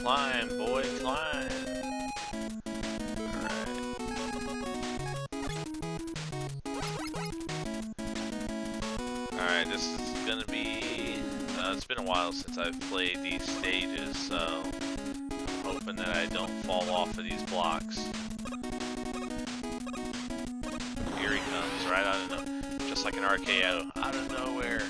Climb, boy, climb. Alright, this is gonna be... it's been a while since I've played these stages, so I'm hoping that I don't fall off of these blocks. Here he comes, right out of nowhere. Just like an RKO, out of nowhere.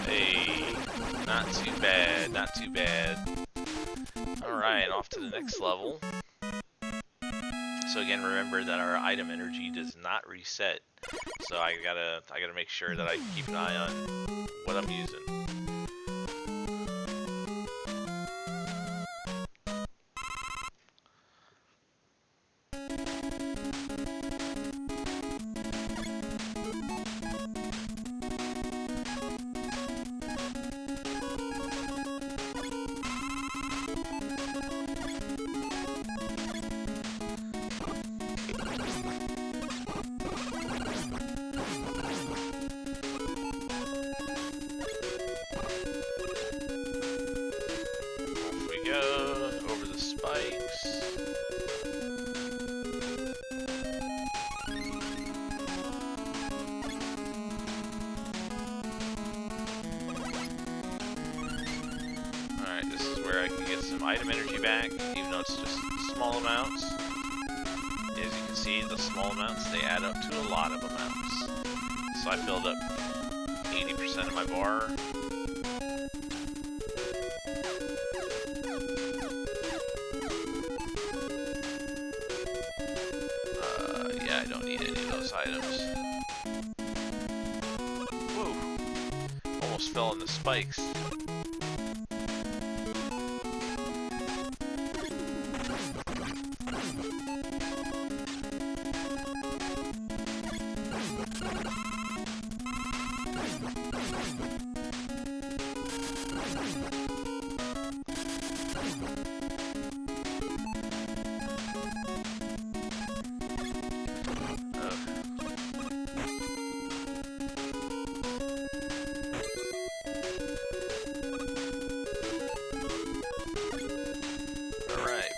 Hey, not too bad, not too bad. Alright, off to the next level. So again, remember that our item energy does not reset. So I gotta make sure that I keep an eye on what I'm using. Over the spikes. Alright, this is where I can get some item energy back, even though it's just small amounts. As you can see, the small amounts, they add up to a lot of amounts. So I filled up 80% of my bar. I don't need any of those items. Whoa! Almost fell in the spikes.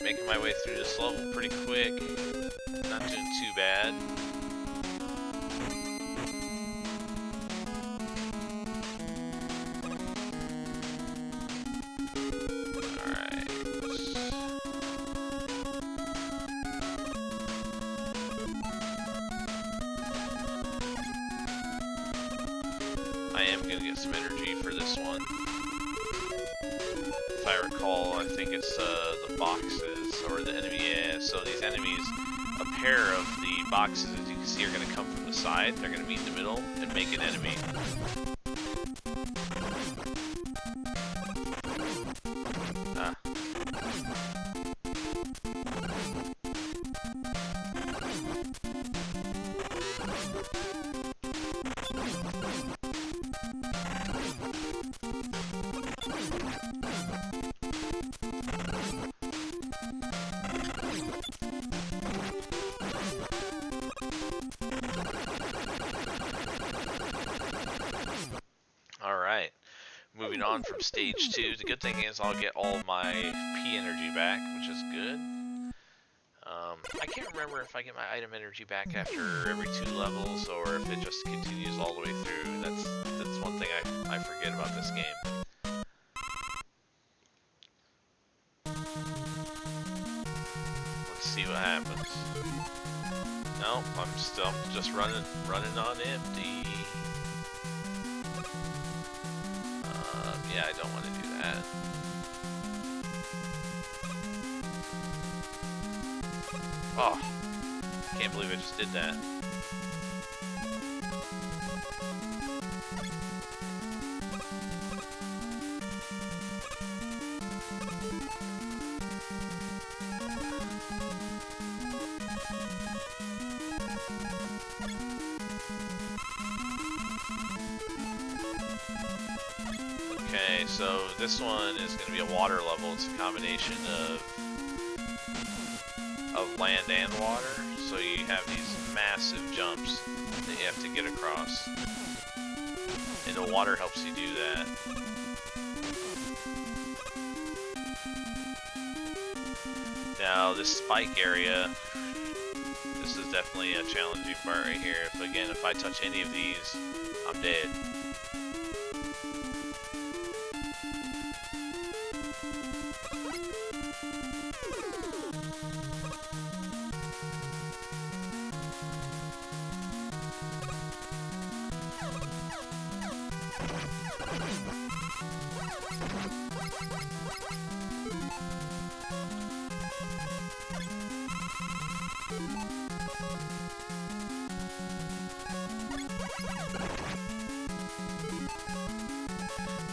Making my way through this level pretty quick. Not doing too bad. Alright. I am gonna get some energy for this one. If I recall, I think it's the boxes or the enemy. Yeah, so these enemies, a pair of the boxes, as you can see, are going to come from the side. They're going to meet in the middle and make an enemy. Ah. Alright, moving on from stage 2. The good thing is I'll get all my P energy back, which is good. I can't remember if I get my item energy back after every 2 levels or if it just continues all the way through. That's one thing I forget about this game. Let's see what happens. No, I'm just running on empty. Yeah, I don't want to do that. Oh, can't believe I just did that. Okay, so this one is going to be a water level. It's a combination of land and water. So you have these massive jumps that you have to get across. And the water helps you do that. Now this spike area, this is definitely a challenging part right here. If I touch any of these, I'm dead.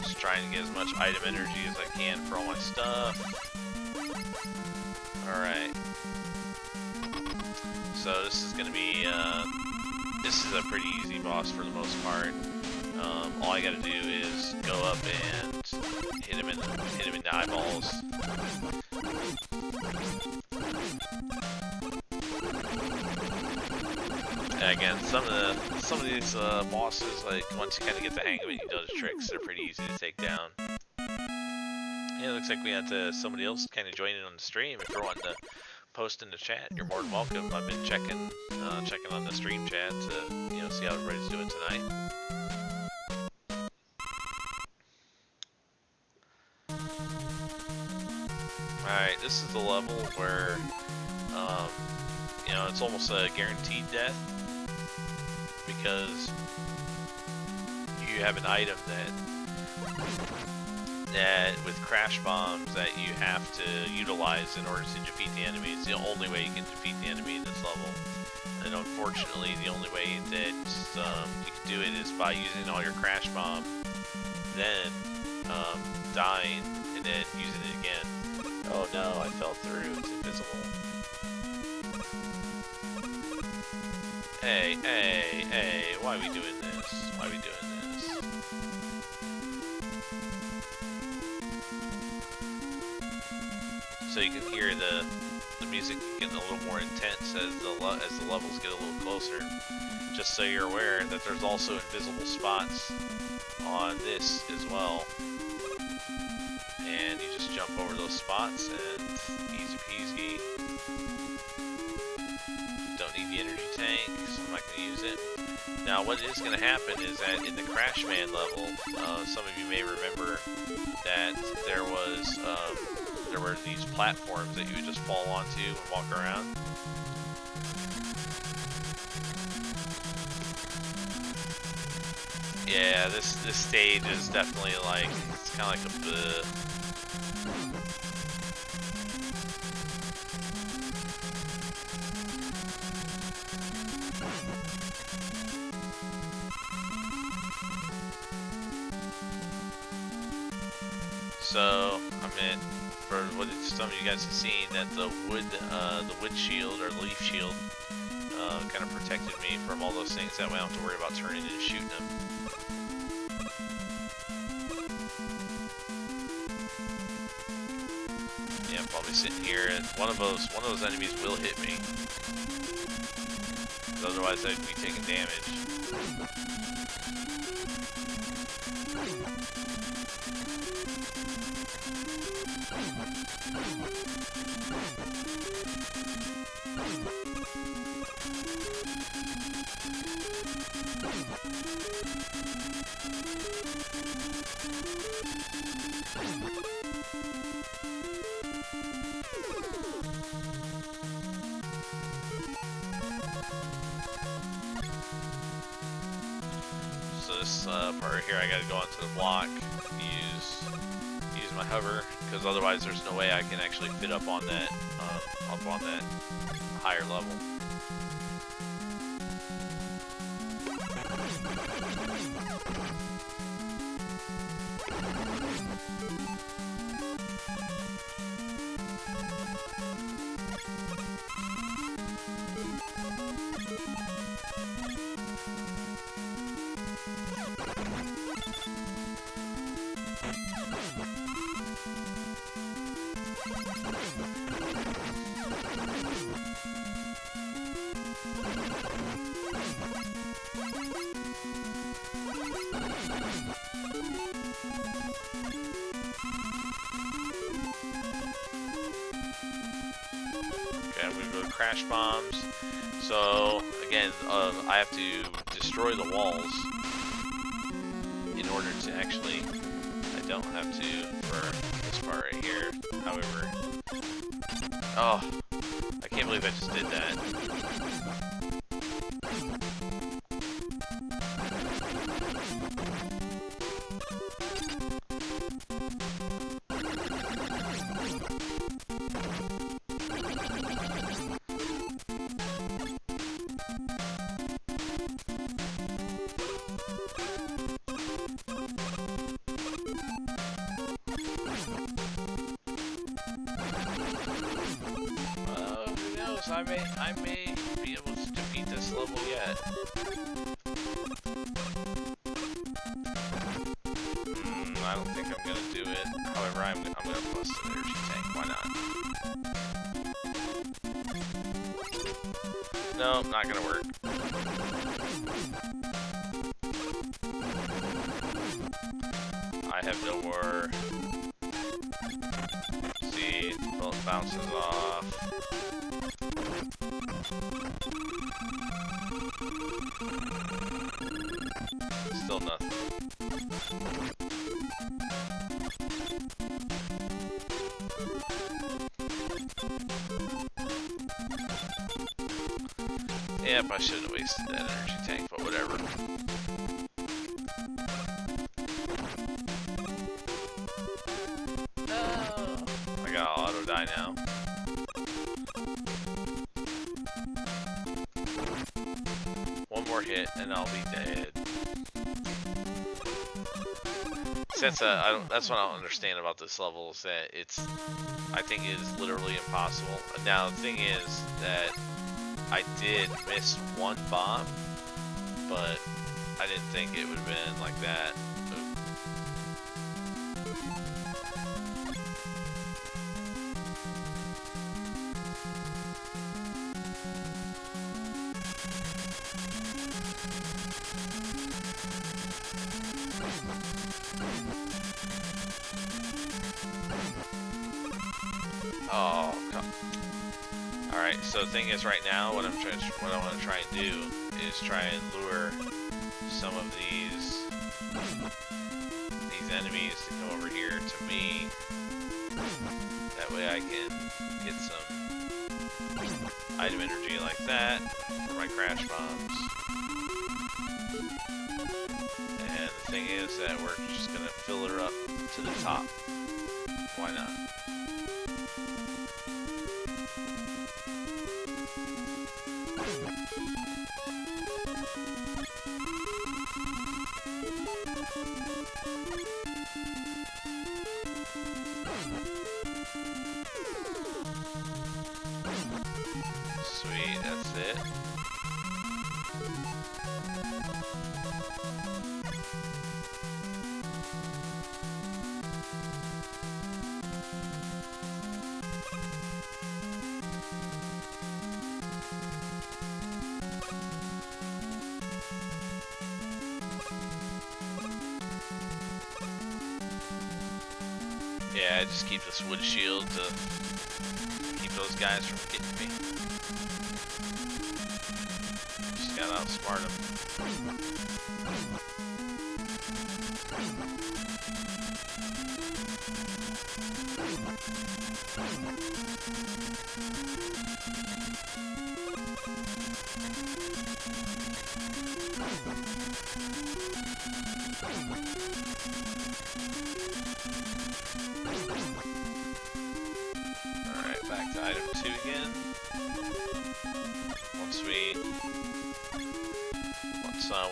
Just trying to get as much item energy as I can for all my stuff. Alright. So this is gonna be, this is a pretty easy boss for the most part. All I gotta do is go up and hit him in the eyeballs. And again, some of these bosses, like once you kind of get the hang of it, you know the tricks. They're pretty easy to take down. Yeah, it looks like we had somebody else kind of join in on the stream. If you're wanting to post in the chat, you're more than welcome. I've been checking on the stream chat to see how everybody's doing tonight. Alright, this is the level where it's almost a guaranteed death because you have an item that with crash bombs that you have to utilize in order to defeat the enemy. It's the only way you can defeat the enemy in this level. And unfortunately, the only way that you can do it is by using all your crash bomb, then dying, and then using it again. Oh no, I fell through. It's invisible. Hey, why are we doing this? Why are we doing this? So you can hear the music getting a little more intense as the levels get a little closer. Just so you're aware that there's also invisible spots on this as well. And you just jump over those spots and easy peasy. Don't need the energy tank, so I'm not going to use it. Now what is going to happen is that in the Crash Man level, some of you may remember that there were these platforms that you would just fall onto and walk around. Yeah, this stage is definitely like, it's kind of like a So, for what some of you guys have seen, that the wood shield or leaf shield kind of protected me from all those things. That way I don't have to worry about turning and shooting them. Yeah, I'm probably sitting here, and one of those enemies will hit me. Otherwise, I'd be taking damage. So this part right here, I gotta go onto the block, use my hover, because otherwise there's no way I can actually fit up on that higher level. Okay, I'm gonna go to crash bombs. So again, I have to destroy the walls in order to actually. I don't have to for this part right here. However, oh, I can't believe I just did that. Who knows? I may be able to defeat this level yet. I don't think I'm gonna do it. However, I'm gonna plus an energy tank. Why not? No, not gonna work. I have no more. See, bullet bounces off. Still nothing. Yep, I shouldn't have wasted that energy tank, but whatever. No! I gotta auto die now. One more hit and I'll be dead. That's what I don't understand about this level is that I think it is literally impossible. Now the thing is that I did miss one bomb, but I didn't think it would have been like that. Oh, come. Alright, so the thing is right now, what I want to try and do is try and lure some of these enemies to come over here to me. That way I can get some item energy like that for my crash bombs. And the thing is that we're just going to fill her up to the top. Why not? Sweet, that's it. Yeah, I just keep this wood shield to keep those guys from getting me. Just gotta outsmart them. Alright, back to item 2 again.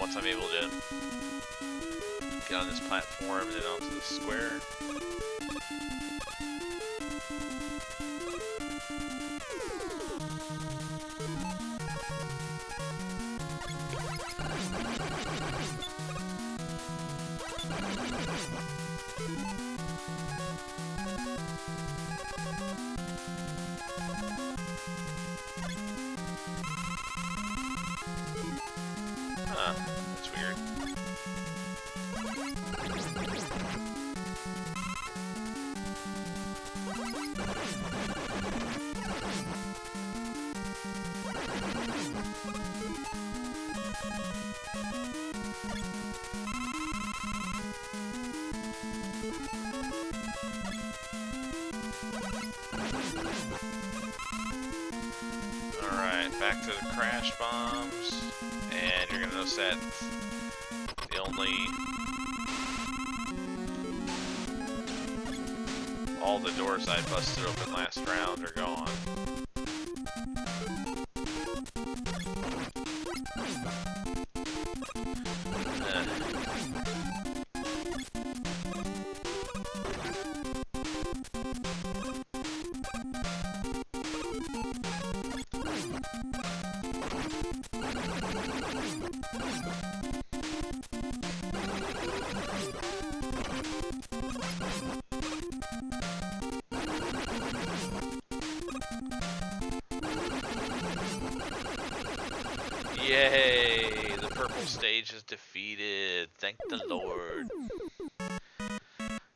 Once I'm able to get on this platform and then onto the square. That's weird. Alright, back to the crash bombs. And you're gonna notice that the only... all the doors I busted open last round are gone. Yay! The purple stage is defeated. Thank the Lord.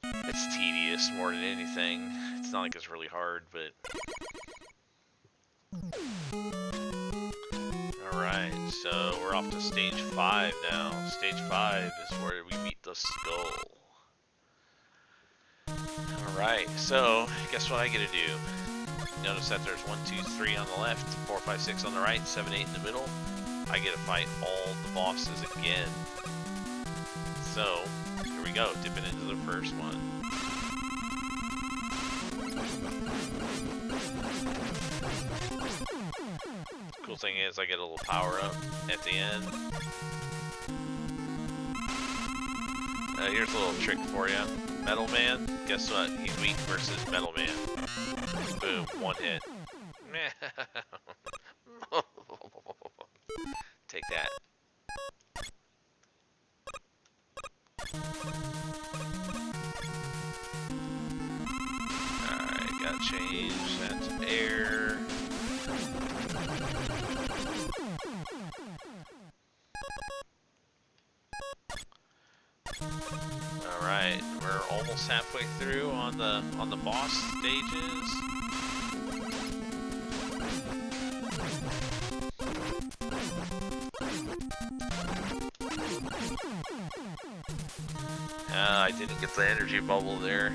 It's tedious more than anything. It's not like it's really hard, but... Alright, so we're off to stage 5 now. Stage 5 is where we meet the skull. Alright, so guess what I get to do? Notice that there's 1, 2, 3 on the left, 4, 5, 6 on the right, 7, 8 in the middle. I get to fight all the bosses again. So, here we go, dipping into the first one. Cool thing is I get a little power up at the end. Here's a little trick for you. Metal Man, guess what? He's weak versus Metal Man. Boom, one hit. Take that. Alright, gotta change that to air. Alright, we're almost halfway through on the boss stages. I didn't get the energy bubble there.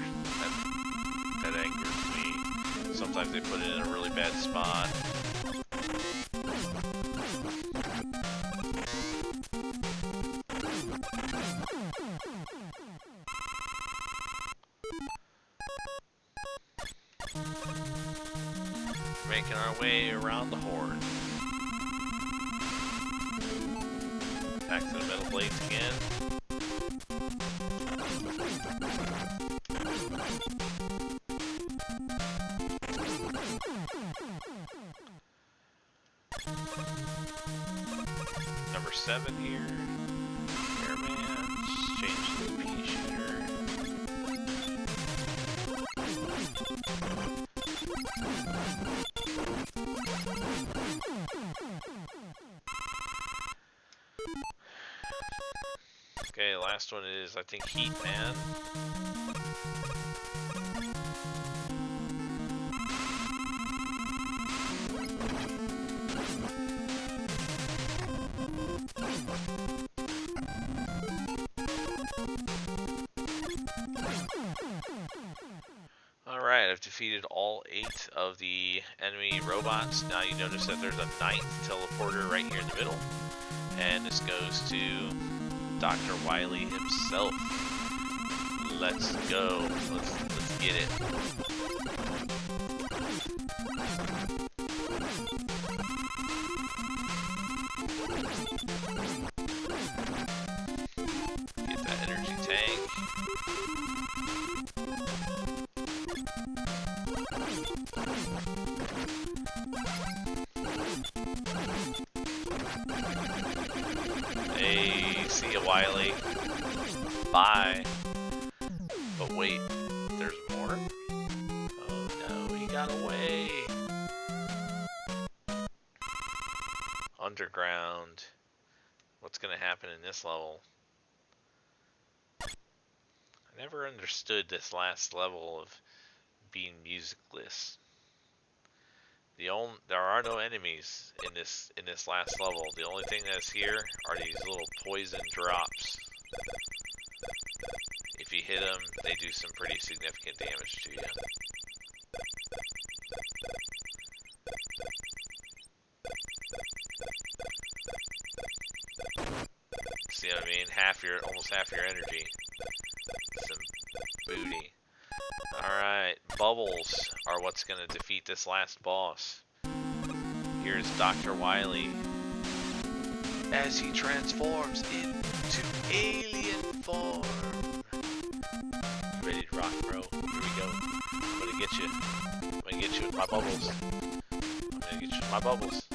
That angers me. Sometimes they put it in a really bad spot. Making our way around the horn. Back to the metal blades again. Number 7 here. Airman. Change to the pea shooter. Okay, last one is, I think, Heat Man. Alright, I've defeated all 8 of the enemy robots. Now you notice that there's a 9th teleporter right here in the middle. And this goes to Dr. Wily himself. Let's go. Let's get it. Get that energy tank. Hey, see ya, Wily. Bye. But wait, there's more? Oh no, he got away. Underground. What's gonna happen in this level? I never understood this last level of being musicless. There are no enemies in this last level. The only thing that's here are these little poison drops. If you hit them, they do some pretty significant damage to you. points. You know what I mean? Almost half your energy. Some booty. Alright, bubbles are what's going to defeat this last boss. Here's Dr. Wily as he transforms into alien form. You ready to rock, bro? Here we go. I'm gonna get you. I'm gonna get you with my bubbles. I'm gonna get you with my bubbles.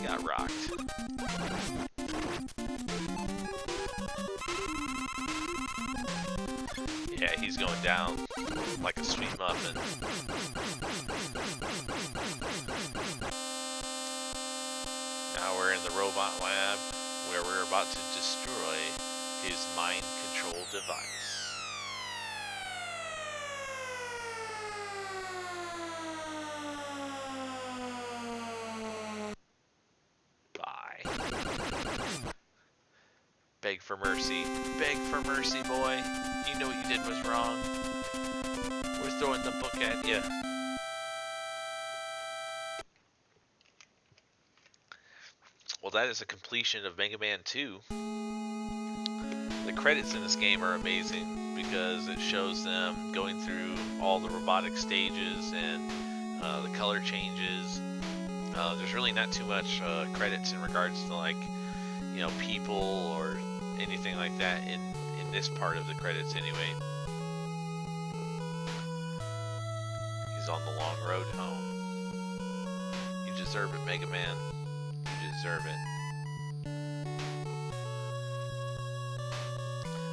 Got rocked. Yeah, he's going down like a sweet muffin. Now we're in the robot lab where we're about to destroy his mind control device. Beg for mercy. Beg for mercy, boy. You know what you did was wrong. We're throwing the book at you. Well, that is a completion of Mega Man 2. The credits in this game are amazing because it shows them going through all the robotic stages and the color changes. There's really not too much credits in regards to, like, you know, people or anything like that in this part of the credits anyway. He's on the long road home. You deserve it, Mega Man. You deserve it.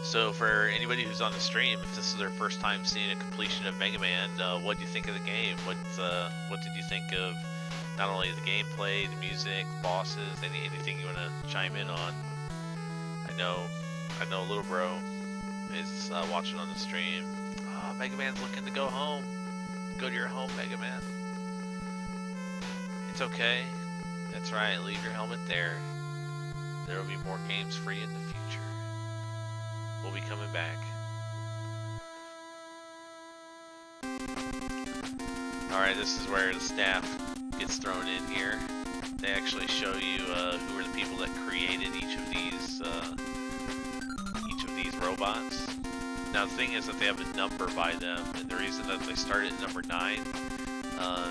So for anybody who's on the stream, if this is their first time seeing a completion of Mega Man, what do you think of the game? What did you think of not only the gameplay, the music, bosses, anything you want to chime in on? I know little bro is watching on the stream. Mega Man's looking to go home. Go to your home, Mega Man. It's okay. That's right, leave your helmet there. There will be more games for you in the future. We'll be coming back. Alright, this is where the staff gets thrown in here. They actually show you who are the people that created each of these robots. Now the thing is that they have a number by them, and the reason that they started at number 9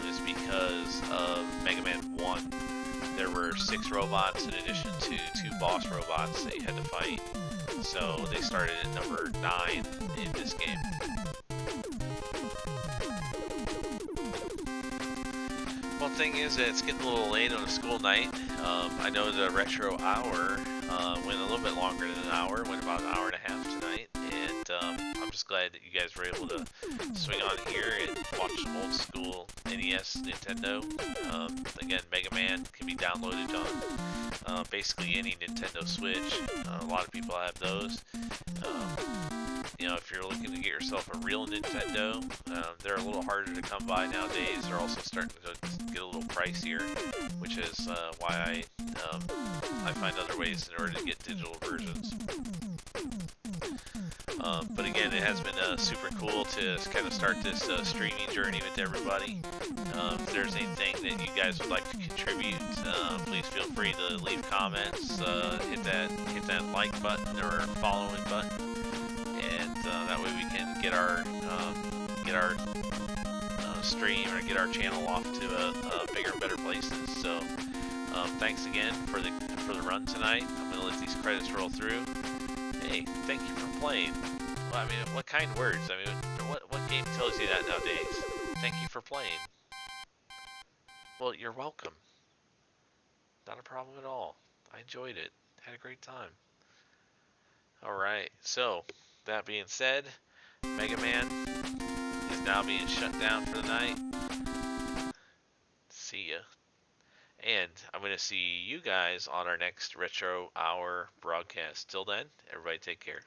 is because of Mega Man 1. There were 6 robots in addition to 2 boss robots that you had to fight. So they started at number 9 in this game. Well, the thing is that it's getting a little late on a school night. I know the retro hour went a little bit longer than an hour, went about an hour and a half tonight, and I'm just glad that you guys were able to swing on here and watch some old school NES, Nintendo. Again, Mega Man can be downloaded on basically any Nintendo Switch. A lot of people have those. You know, if you're looking to get yourself a real Nintendo, they're a little harder to come by nowadays. They're also starting to get a little pricier, which is why I find other ways in order to get digital versions. But again, it has been super cool to kind of start this streaming journey with everybody. If there's anything that you guys would like to contribute, please feel free to leave comments, hit that like button or following button, and that way we can get our stream or get our channel off to bigger and better places. So thanks again for the run tonight. I'm gonna let these credits roll through. Hey, thank you for playing. Well, I mean, what kind words? I mean, what game tells you that nowadays? Thank you for playing. Well, you're welcome. Not a problem at all. I enjoyed it. Had a great time. Alright, so, that being said, Mega Man is now being shut down for the night. See ya. And I'm going to see you guys on our next Retro Hour broadcast. Till then, everybody take care.